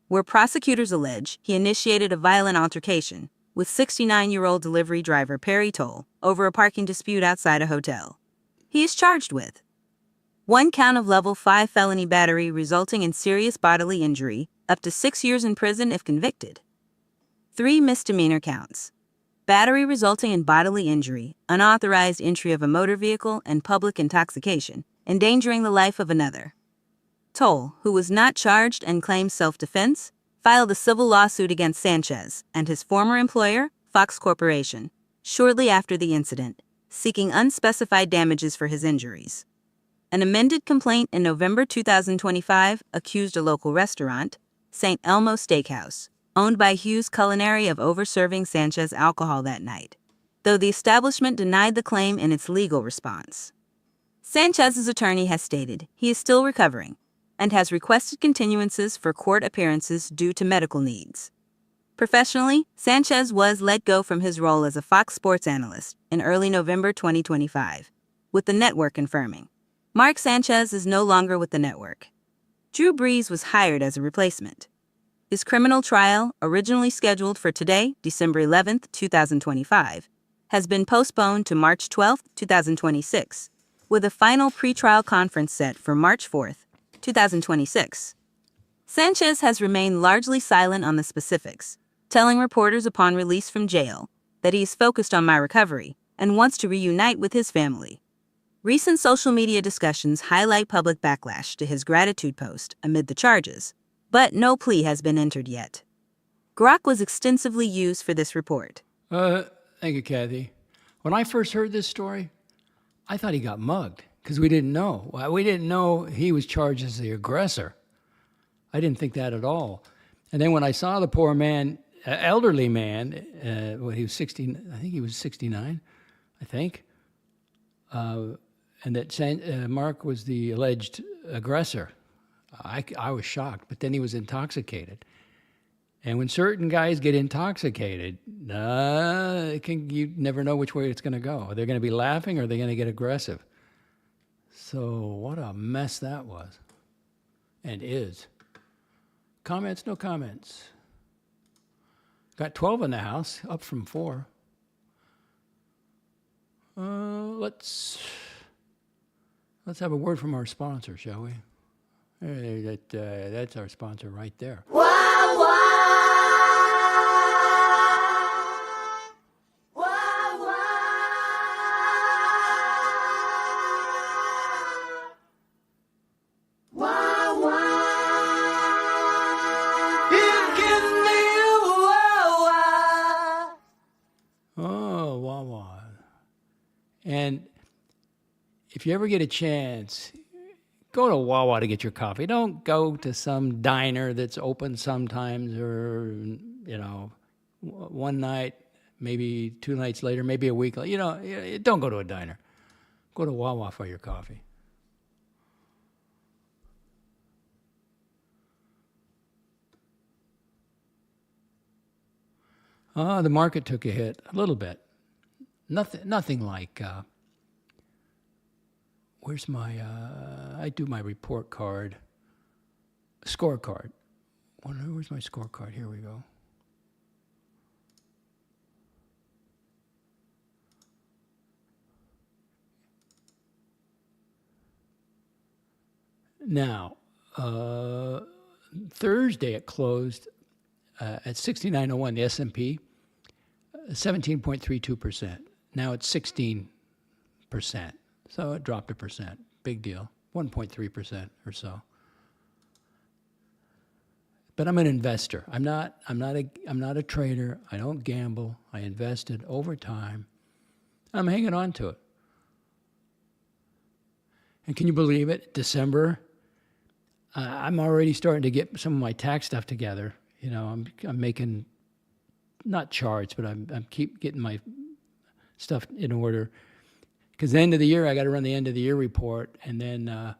where prosecutors allege he initiated a violent altercation with 69-year-old delivery driver Perry Toll over a parking dispute outside a hotel. He is charged with 1 count of level 5 felony battery resulting in serious bodily injury, up to 6 years in prison if convicted. 3 misdemeanor counts: battery resulting in bodily injury, unauthorized entry of a motor vehicle, and public intoxication, endangering the life of another. Toll, who was not charged and claimed self-defense, filed a civil lawsuit against Sanchez and his former employer, Fox Corporation, shortly after the incident, seeking unspecified damages for his injuries. An amended complaint in November 2025 accused a local restaurant, St. Elmo Steakhouse, owned by Hughes Culinary, of overserving Sanchez alcohol that night, though the establishment denied the claim in its legal response. Sanchez's attorney has stated he is still recovering and has requested continuances for court appearances due to medical needs. Professionally, Sanchez was let go from his role as a Fox Sports analyst in early November 2025, with the network confirming Mark Sanchez is no longer with the network. Drew Brees was hired as a replacement. His criminal trial, originally scheduled for today, December 11, 2025, has been postponed to March 12, 2026, with a final pretrial conference set for March 4, 2026. Sanchez has remained largely silent on the specifics, telling reporters upon release from jail that he is focused on my recovery and wants to reunite with his family. Recent social media discussions highlight public backlash to his gratitude post amid the charges, but no plea has been entered yet. Grok was extensively used for this report.
Thank you, Kathy. When I first heard this story, I thought he got mugged because we didn't know. We didn't know he was charged as the aggressor. I didn't think that at all. And then when I saw the poor man, elderly man, he was 16, I think he was 69, I think, and that Mark was the alleged aggressor. I was shocked, but then he was intoxicated. And when certain guys get intoxicated, you never know which way it's going to go. Are they going to be laughing or are they going to get aggressive? So what a mess that was and is. Comments? No comments. Got 12 in the house, up from 4. Let's have a word from our sponsor, shall we? Hey, that's our sponsor right there. Oh, Wawa. And if you ever get a chance, go to Wawa to get your coffee. Don't go to some diner that's open sometimes or, one night, maybe 2 nights later, maybe a week later. Don't go to a diner. Go to Wawa for your coffee. The market took a hit a little bit. Nothing like, where's my, I do my report card, scorecard. Where's my scorecard? Here we go. Now, Thursday it closed at 6901, the S&P, 17.32%. Now it's 16%. So it dropped 1%. Big deal. 1.3% or so. But I'm an investor. I'm not a trader. I don't gamble. I invested over time. I'm hanging on to it. And can you believe it? December, I'm already starting to get some of my tax stuff together. I'm making, not charts, but I'm keep getting my stuff in order. Because the end of the year, I got to run the end of the year report. And then,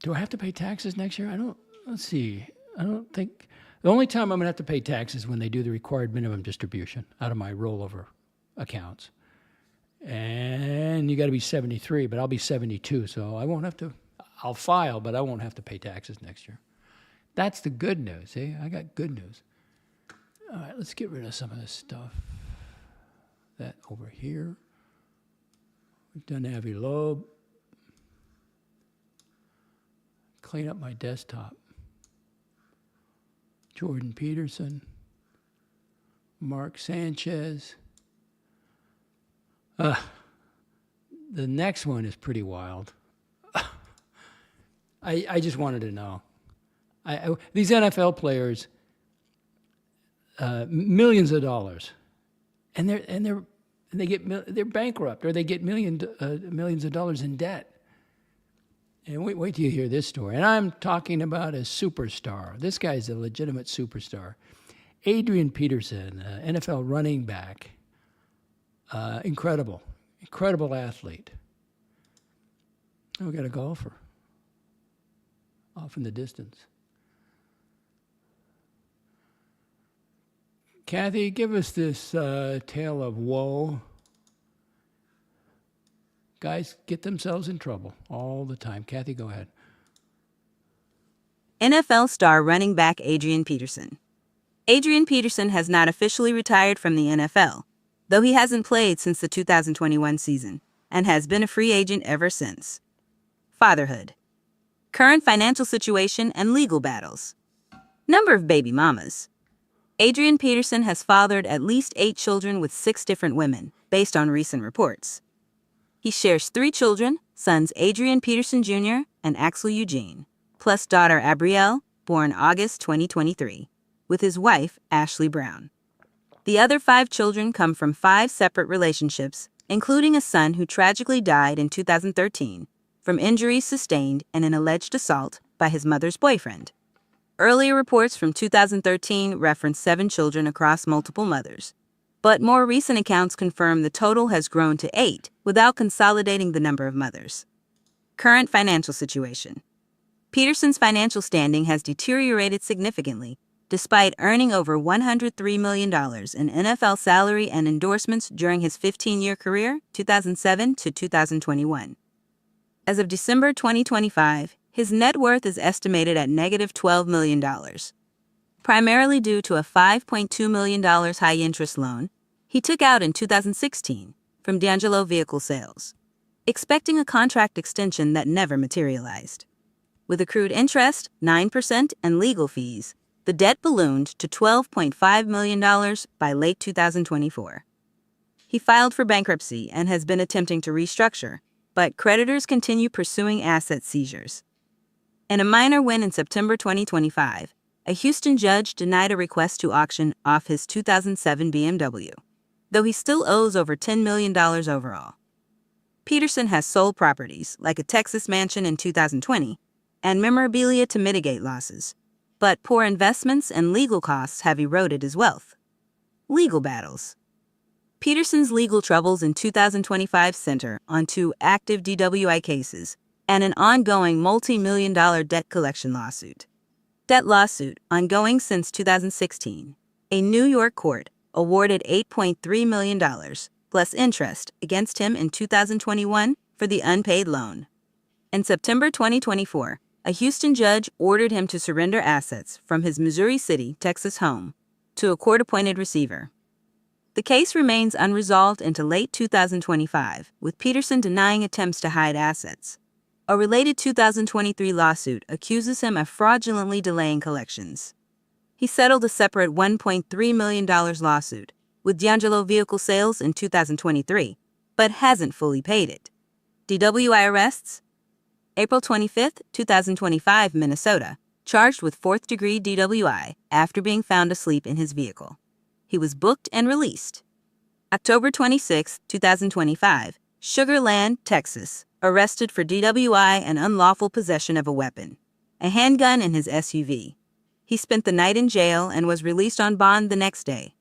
do I have to pay taxes next year? Let's see. I don't think, the only time I'm going to have to pay taxes is when they do the required minimum distribution out of my rollover accounts. And you got to be 73, but I'll be 72, so I won't have to, I'll file, but I won't have to pay taxes next year. That's the good news, see? I got good news. All right, let's get rid of some of this stuff. That over here. We've done Avi Loeb. Clean up my desktop. Jordan Peterson. Mark Sanchez. The next one is pretty wild. I just wanted to know. These NFL players, millions of dollars, and they're bankrupt, or they get millions of dollars in debt. And wait till you hear this story. And I'm talking about a superstar. This guy's a legitimate superstar. Adrian Peterson, NFL running back. Incredible athlete. Oh, we got a golfer off in the distance. Kathy, give us this tale of woe. Guys get themselves in trouble all the time. Kathy, go ahead.
NFL star running back Adrian Peterson. Adrian Peterson has not officially retired from the NFL, though he hasn't played since the 2021 season and has been a free agent ever since. Fatherhood. Current financial situation and legal battles. Number of baby mamas. Adrian Peterson has fathered at least 8 children with 6 different women, based on recent reports. He shares 3 children, sons Adrian Peterson Jr. and Axel Eugene, plus daughter Abrielle, born August 2023, with his wife, Ashley Brown. The other 5 children come from 5 separate relationships, including a son who tragically died in 2013 from injuries sustained in an alleged assault by his mother's boyfriend. Earlier reports from 2013 referenced 7 children across multiple mothers, but more recent accounts confirm the total has grown to 8 without consolidating the number of mothers. Current financial situation. Peterson's financial standing has deteriorated significantly, despite earning over $103 million in NFL salary and endorsements during his 15-year career, 2007 to 2021. As of December 2025, his net worth is estimated at negative $12 million. Primarily due to a $5.2 million high-interest loan he took out in 2016 from D'Angelo Vehicle Sales, expecting a contract extension that never materialized. With accrued interest, 9%, and legal fees, the debt ballooned to $12.5 million by late 2024. He filed for bankruptcy and has been attempting to restructure, but creditors continue pursuing asset seizures. In a minor win in September 2025, a Houston judge denied a request to auction off his 2007 BMW, though he still owes over $10 million overall. Peterson has sold properties, like a Texas mansion in 2020, and memorabilia to mitigate losses, but poor investments and legal costs have eroded his wealth. Legal battles. Peterson's legal troubles in 2025 center on 2 active DWI cases and an ongoing multi-million-dollar debt collection lawsuit. Debt lawsuit ongoing since 2016. A New York court awarded $8.3 million plus interest against him in 2021 for the unpaid loan. In September 2024, a Houston judge ordered him to surrender assets from his Missouri City, Texas home to a court-appointed receiver. The case remains unresolved into late 2025, with Peterson denying attempts to hide assets. A related 2023 lawsuit accuses him of fraudulently delaying collections. He settled a separate $1.3 million lawsuit with D'Angelo Vehicle Sales in 2023, but hasn't fully paid it. DWI arrests. April 25, 2025, Minnesota, charged with 4th-degree DWI after being found asleep in his vehicle. He was booked and released. October 26, 2025, Sugar Land, Texas, arrested for DWI and unlawful possession of a weapon, a handgun in his SUV. He spent the night in jail and was released on bond the next day.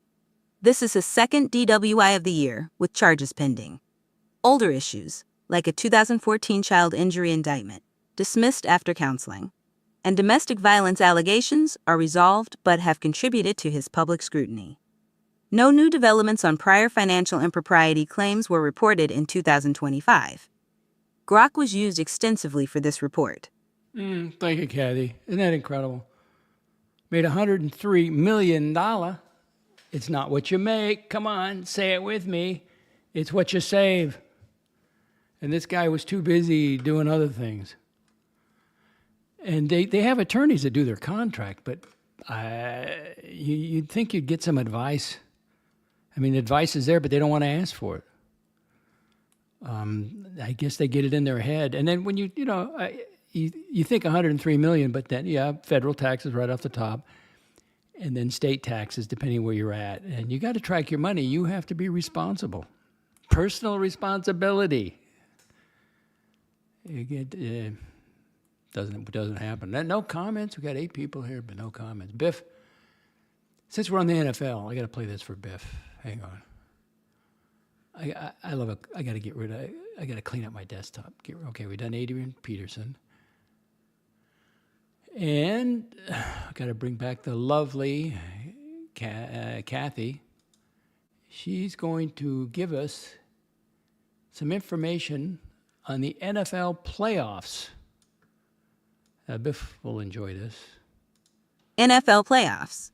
This is his 2nd DWI of the year, with charges pending. Older issues, like a 2014 child injury indictment, dismissed after counseling. and domestic violence allegations are resolved but have contributed to his public scrutiny. No new developments on prior financial impropriety claims were reported in 2025. Grok was used extensively for this report.
Thank you, Kathy. Isn't that incredible? Made $103 million. It's not what you make. Come on, say it with me. It's what you save. And this guy was too busy doing other things. And they have attorneys that do their contract, but you'd think you'd get some advice. I mean, advice is there, but they don't want to ask for it. I guess they get it in their head. And then when you think 103 million, but then, federal taxes right off the top, and then state taxes, depending where you're at. And you got to track your money. You have to be responsible. Personal responsibility. You get, doesn't happen. No comments. We got 8 people here, but no comments. Biff, since we're on the NFL, I got to play this for Biff. Hang on. I got to get rid of. I got to clean up my desktop. Okay, we've done Adrian Peterson, and I got to bring back the lovely Kathy. She's going to give us some information on the NFL playoffs. Biff will enjoy this.
NFL playoffs.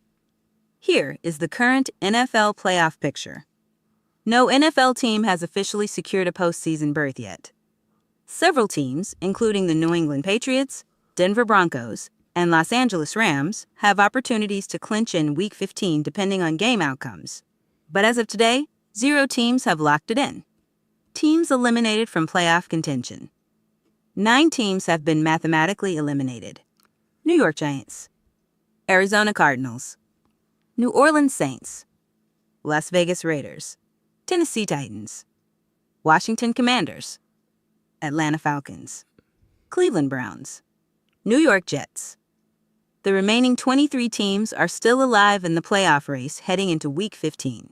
Here is the current NFL playoff picture. No NFL team has officially secured a postseason berth yet. Several teams, including the New England Patriots, Denver Broncos, and Los Angeles Rams, have opportunities to clinch in Week 15 depending on game outcomes. But as of today, 0 teams have locked it in. Teams eliminated from playoff contention. 9 teams have been mathematically eliminated. New York Giants, Arizona Cardinals, New Orleans Saints, Las Vegas Raiders, Tennessee Titans, Washington Commanders, Atlanta Falcons, Cleveland Browns, New York Jets. The remaining 23 teams are still alive in the playoff race heading into Week 15.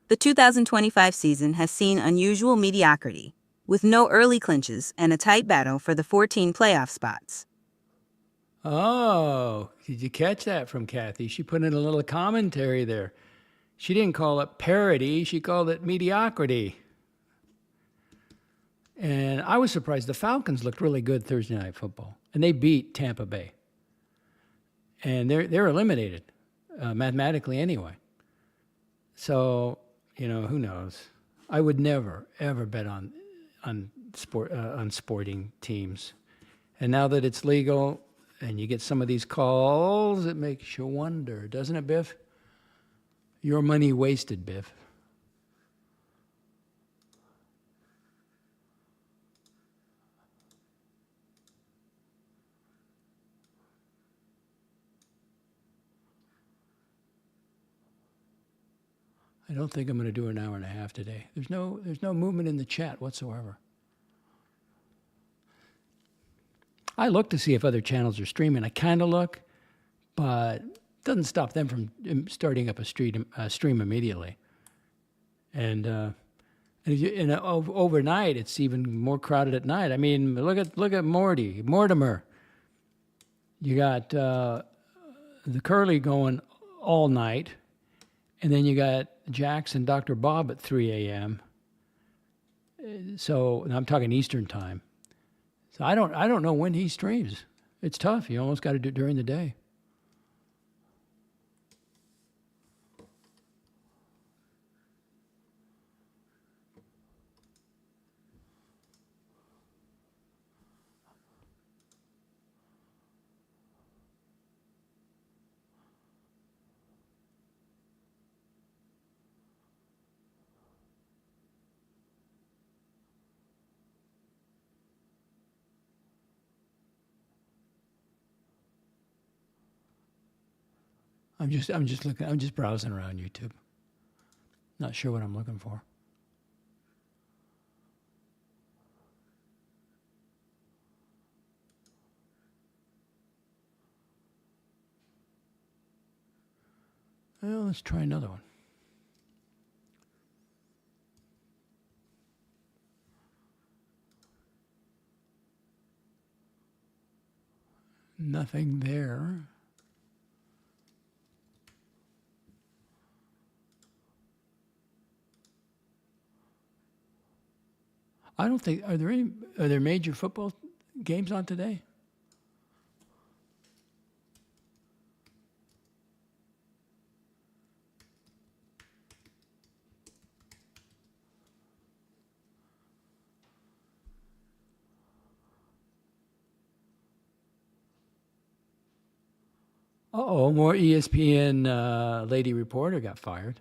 The 2025 season has seen unusual mediocrity, with no early clinches and a tight battle for the 14 playoff spots.
Oh, did you catch that from Kathy? She put in a little commentary there. She didn't call it parody, she called it mediocrity. And I was surprised. The Falcons looked really good Thursday Night Football, and they beat Tampa Bay. And they're eliminated, mathematically anyway. So, who knows? I would never, ever bet on sporting teams. And now that it's legal and you get some of these calls, it makes you wonder, doesn't it, Biff? Your money wasted, Biff. I don't think I'm going to do an hour and a half today. There's no movement in the chat whatsoever. I look to see if other channels are streaming. I kind of look, but it doesn't stop them from starting up a stream immediately. And overnight, it's even more crowded at night. I mean, look at Mortimer. You got the Curly going all night, and then you got Jackson, Dr. Bob at 3 a.m. So I'm talking Eastern time. So I don't know when he streams. It's tough. You almost got to do it during the day. I'm just looking. I'm just browsing around YouTube. Not sure what I'm looking for. Well, let's try another one. Nothing there. I don't think, are there major football games on today? Uh-oh, more ESPN lady reporter got fired.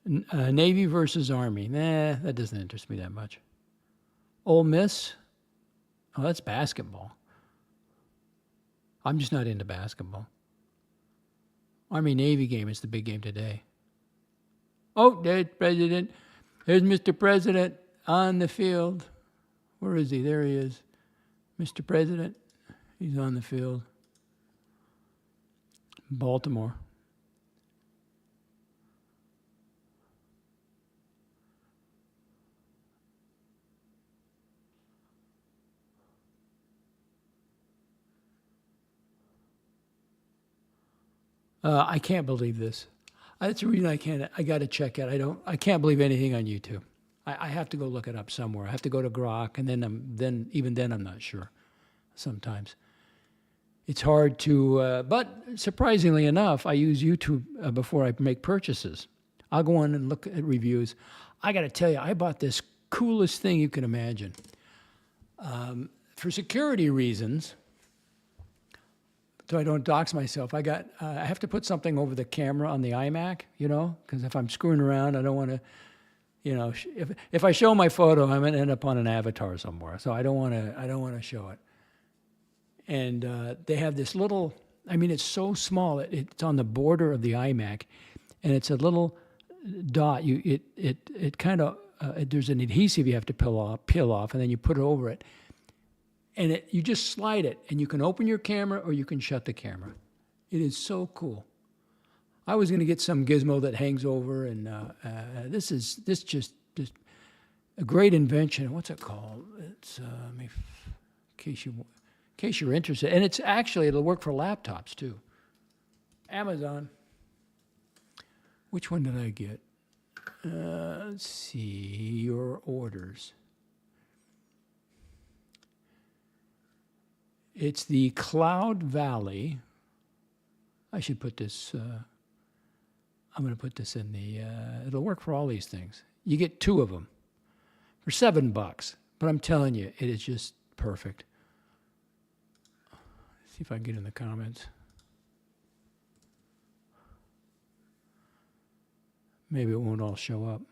Navy versus Army. Nah, that doesn't interest me that much. Ole Miss? Oh, that's basketball. I'm just not into basketball. Army-Navy game is the big game today. Oh, there's President. There's Mr. President on the field. Where is he? There he is. Mr. President. He's on the field. Baltimore. I can't believe this. That's the reason I got to check it. I can't believe anything on YouTube. I have to go look it up somewhere. I have to go to Grok, and then I'm not sure sometimes. It's hard to, but surprisingly enough, I use YouTube before I make purchases. I'll go on and look at reviews. I got to tell you, I bought this coolest thing you can imagine. For security reasons, so I don't dox myself, I have to put something over the camera on the iMac, because if I'm screwing around, I don't want to, if I show my photo, I'm going to end up on an avatar somewhere. So I don't want to show it. And they have this little, it's so small, it's on the border of the iMac, and it's a little dot. It kind of, there's an adhesive you have to peel off, and then you put it over it. And you just slide it, and you can open your camera or you can shut the camera. It is so cool. I was going to get some gizmo that hangs over, and this just a great invention. What's it called? It's in case you're interested, and it'll work for laptops too. Amazon. Which one did I get? Let's see your orders. It's the Cloud Valley. I should put this, I'm going to put this in the, it'll work for all these things. You get 2 of them for $7, but I'm telling you, it is just perfect. Let's see if I can get in the comments. Maybe it won't all show up.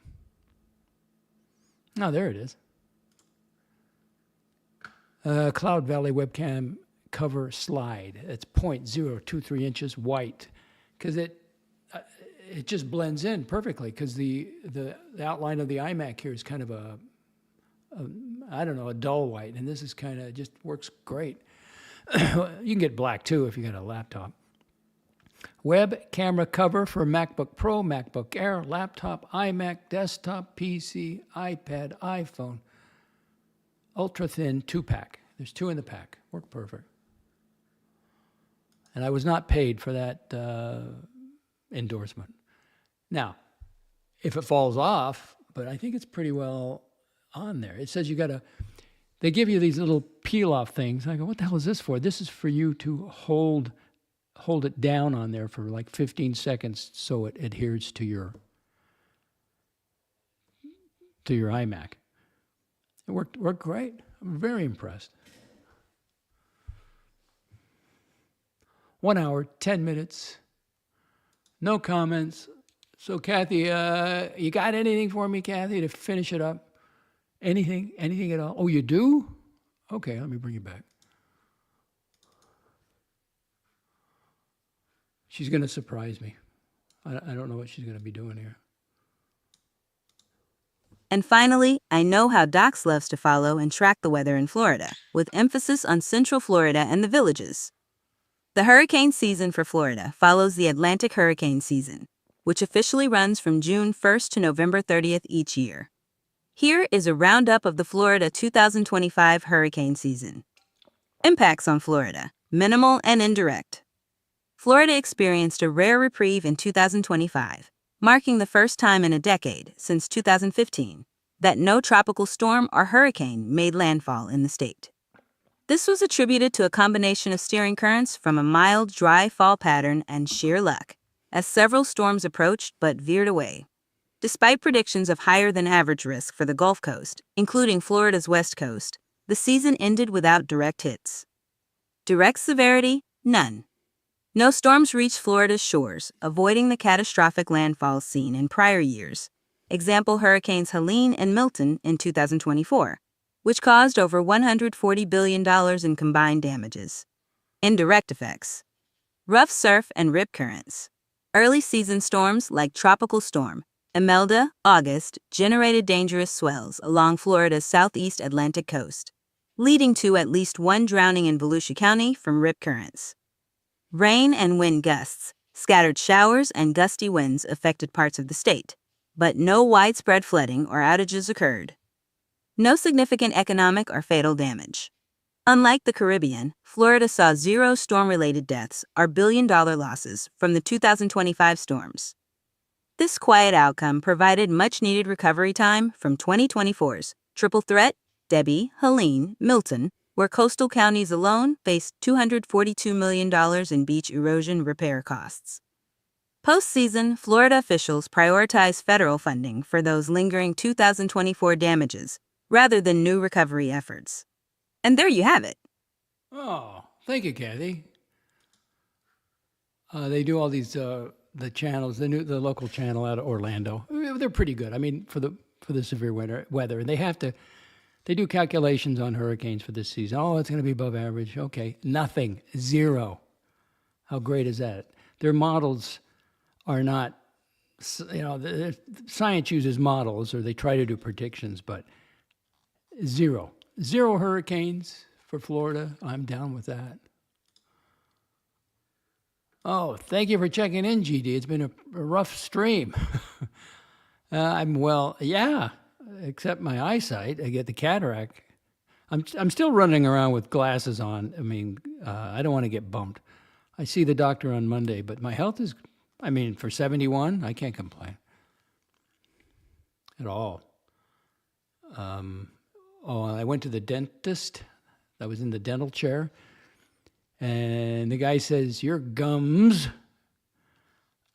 Oh, there it is. Cloud Valley webcam cover slide. It's 0.023 inches white, because it just blends in perfectly, because the outline of the iMac here is kind of a dull white, and this is kind of just works great. You can get black too if you got a laptop. Web camera cover for MacBook Pro, MacBook Air, laptop, iMac, desktop, PC, iPad, iPhone. Ultra thin 2-pack. There's 2 in the pack. Work perfect. And I was not paid for that endorsement. Now, if it falls off, but I think it's pretty well on there. It says they give you these little peel-off things. I go, what the hell is this for? This is for you to hold it down on there for like 15 seconds so it adheres to your iMac. It worked great. I'm very impressed. 1 hour, 10 minutes, no comments. So Kathy, you got anything for me, Kathy, to finish it up? Anything at all? Oh, you do? Okay, let me bring you back. She's going to surprise me. I don't know what she's going to be doing here.
And finally, I know how Docs loves to follow and track the weather in Florida, with emphasis on Central Florida and the Villages. The hurricane season for Florida follows the Atlantic hurricane season, which officially runs from June 1st to November 30th each year. Here is a roundup of the Florida 2025 hurricane season. Impacts on Florida, minimal and indirect. Florida experienced a rare reprieve in 2025, marking the first time in a decade, since 2015, that no tropical storm or hurricane made landfall in the state. This was attributed to a combination of steering currents from a mild, dry fall pattern and sheer luck, as several storms approached but veered away. Despite predictions of higher than average risk for the Gulf Coast, including Florida's west coast, the season ended without direct hits. Direct severity? None. No storms reached Florida's shores, avoiding the catastrophic landfalls seen in prior years. Example Hurricanes Helene and Milton in 2024, which caused over $140 billion in combined damages. Indirect effects. Rough surf and rip currents. Early season storms like Tropical Storm Imelda, August, generated dangerous swells along Florida's southeast Atlantic coast, leading to at least one drowning in Volusia County from rip currents. Rain and wind gusts. Scattered showers and gusty winds affected parts of the state, but no widespread flooding or outages occurred. No significant economic or fatal damage. Unlike the Caribbean, Florida saw zero storm-related deaths or billion-dollar losses from the 2025 storms. This quiet outcome provided much-needed recovery time from 2024's triple threat, Debbie, Helene, Milton, where coastal counties alone faced $242 million in beach erosion repair costs. Post-season, Florida officials prioritized federal funding for those lingering 2024 damages rather than new recovery efforts. And there you have it.
Oh, thank you, Kathy. They do all these the channels, the local channel out of Orlando. They're pretty good. I mean, for the severe weather, and they do calculations on hurricanes for this season. Oh, it's going to be above average. Okay, nothing, zero. How great is that? Their models are not, science uses models, or they try to do predictions, but zero hurricanes for Florida. I'm down with that. Oh, thank you for checking in, GD. It's been a rough stream. I'm well, yeah, except my eyesight. I get the cataract. I'm still running around with glasses on. I mean, I don't want to get bumped. I see the doctor on Monday, but my health is, for 71, I can't complain at all. I went to the dentist. I was in the dental chair. And the guy says, your gums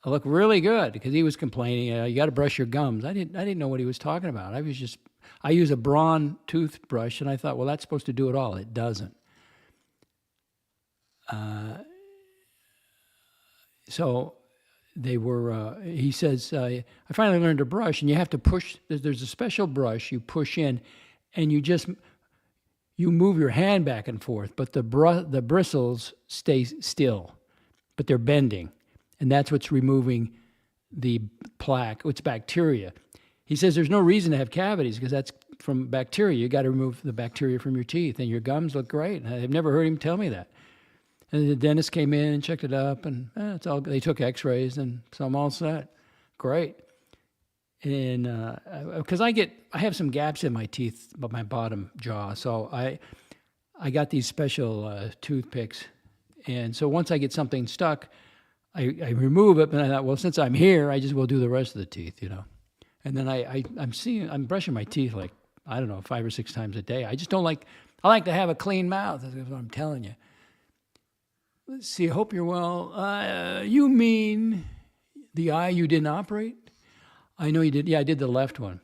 look really good, because he was complaining, you got to brush your gums. I didn't know what he was talking about. I use a Braun toothbrush, and I thought, well, that's supposed to do it all. It doesn't. So they were, he says, I finally learned to brush, and you have to push, there's a special brush you push in, and you move your hand back and forth, but the bristles stay still, but they're bending, and that's what's removing the plaque. It's bacteria. He says there's no reason to have cavities, because that's from bacteria. You got to remove the bacteria from your teeth, and your gums look great. I've never heard him tell me that. And the dentist came in and checked it up, and it's all. They took Xrays, and so I'm all set. Great. And because I have some gaps in my teeth, but my bottom jaw, so I got these special toothpicks, and so once I get something stuck, I remove it. And I thought, well, since I'm here, I just will do the rest of the teeth, And then I'm brushing my teeth like, I don't know, 5 or 6 times a day. I just don't like. I like to have a clean mouth. That's what I'm telling you. Let's see. I hope you're well. You mean the eye you didn't operate? I know you did. Yeah, I did the left one.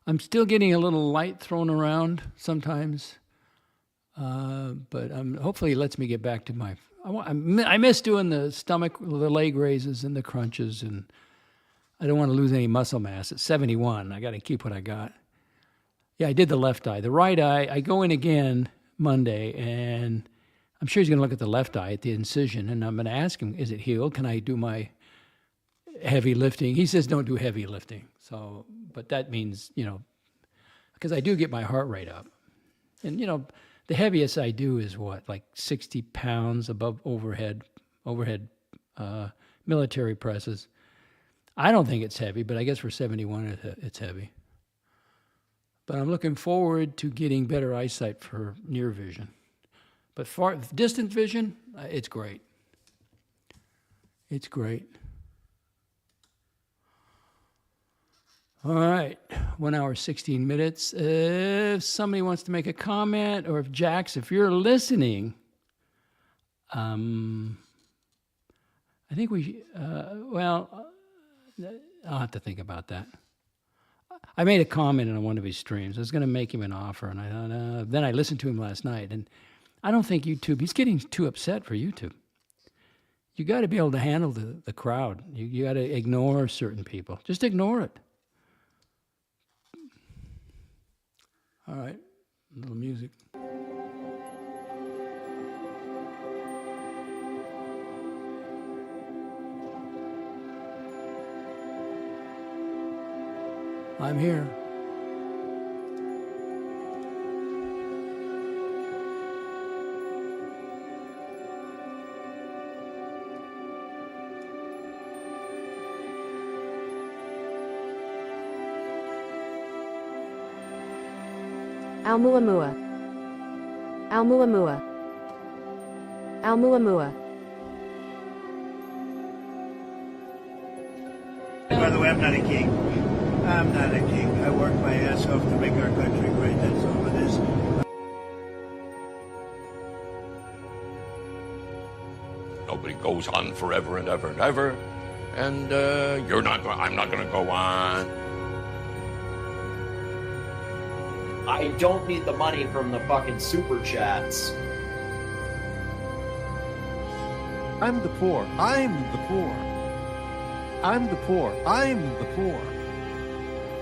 I'm still getting a little light thrown around sometimes, but hopefully it lets me get back to my. I miss doing the stomach, the leg raises, and the crunches, and I don't want to lose any muscle mass. At 71, I got to keep what I got. Yeah, I did the left eye. The right eye, I go in again Monday, and I'm sure he's going to look at the left eye at the incision, and I'm going to ask him, is it healed? Can I do my heavy lifting? He says don't do heavy lifting. So, but that means, because I do get my heart rate up. And, the heaviest I do is what, like 60 pounds above overhead military presses. I don't think it's heavy, but I guess for 71, it's heavy. But I'm looking forward to getting better eyesight for near vision. But far distant vision, it's great. It's great. All right, 1 hour, 16 minutes. If somebody wants to make a comment, or if Jax, if you're listening, I think we, I'll have to think about that. I made a comment on one of his streams. I was going to make him an offer, and I thought, then I listened to him last night, and I don't think YouTube, he's getting too upset for YouTube. You got to be able to handle the crowd. You got to ignore certain people. Just ignore it. All right, a little music. I'm here.
Almuamua. Almuamua. Almuamua.
By the way, I'm not a king. I'm not a king. I work my ass off to make our country great. That's all it is.
Nobody goes on forever and ever and ever. And you're not going. I'm not going to go on.
I don't need the money from the fucking super chats.
I'm the poor. I'm the poor. I'm the poor. I'm the poor.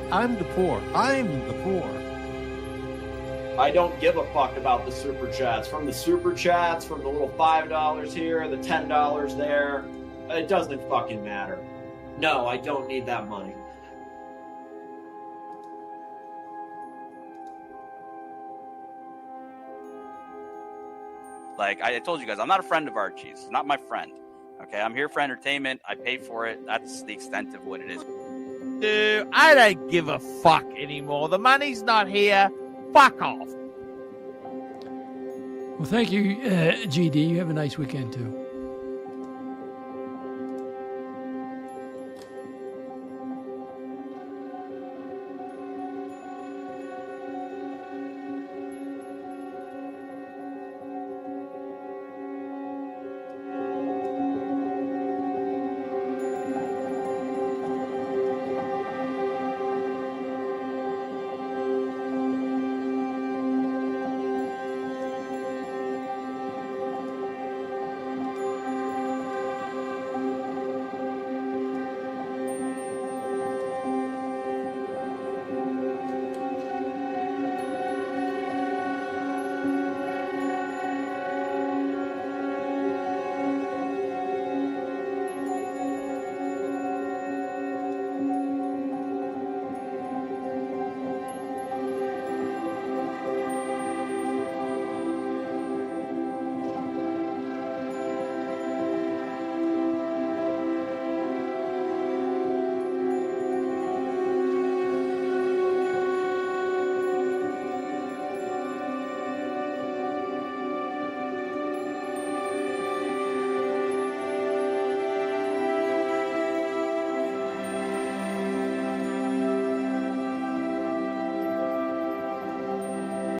I'm the poor. I'm the poor.
I don't give a fuck about the super chats. From the super chats, from the little $5 here, the $10 there, it doesn't fucking matter. No, I don't need that money.
Like I told you guys, I'm not a friend of Archie's. He's not my friend. Okay, I'm here for entertainment. I pay for it. That's the extent of what it is.
Dude, I don't give a fuck anymore. The money's not here. Fuck off.
Well, thank you, GD. You have a nice weekend, too.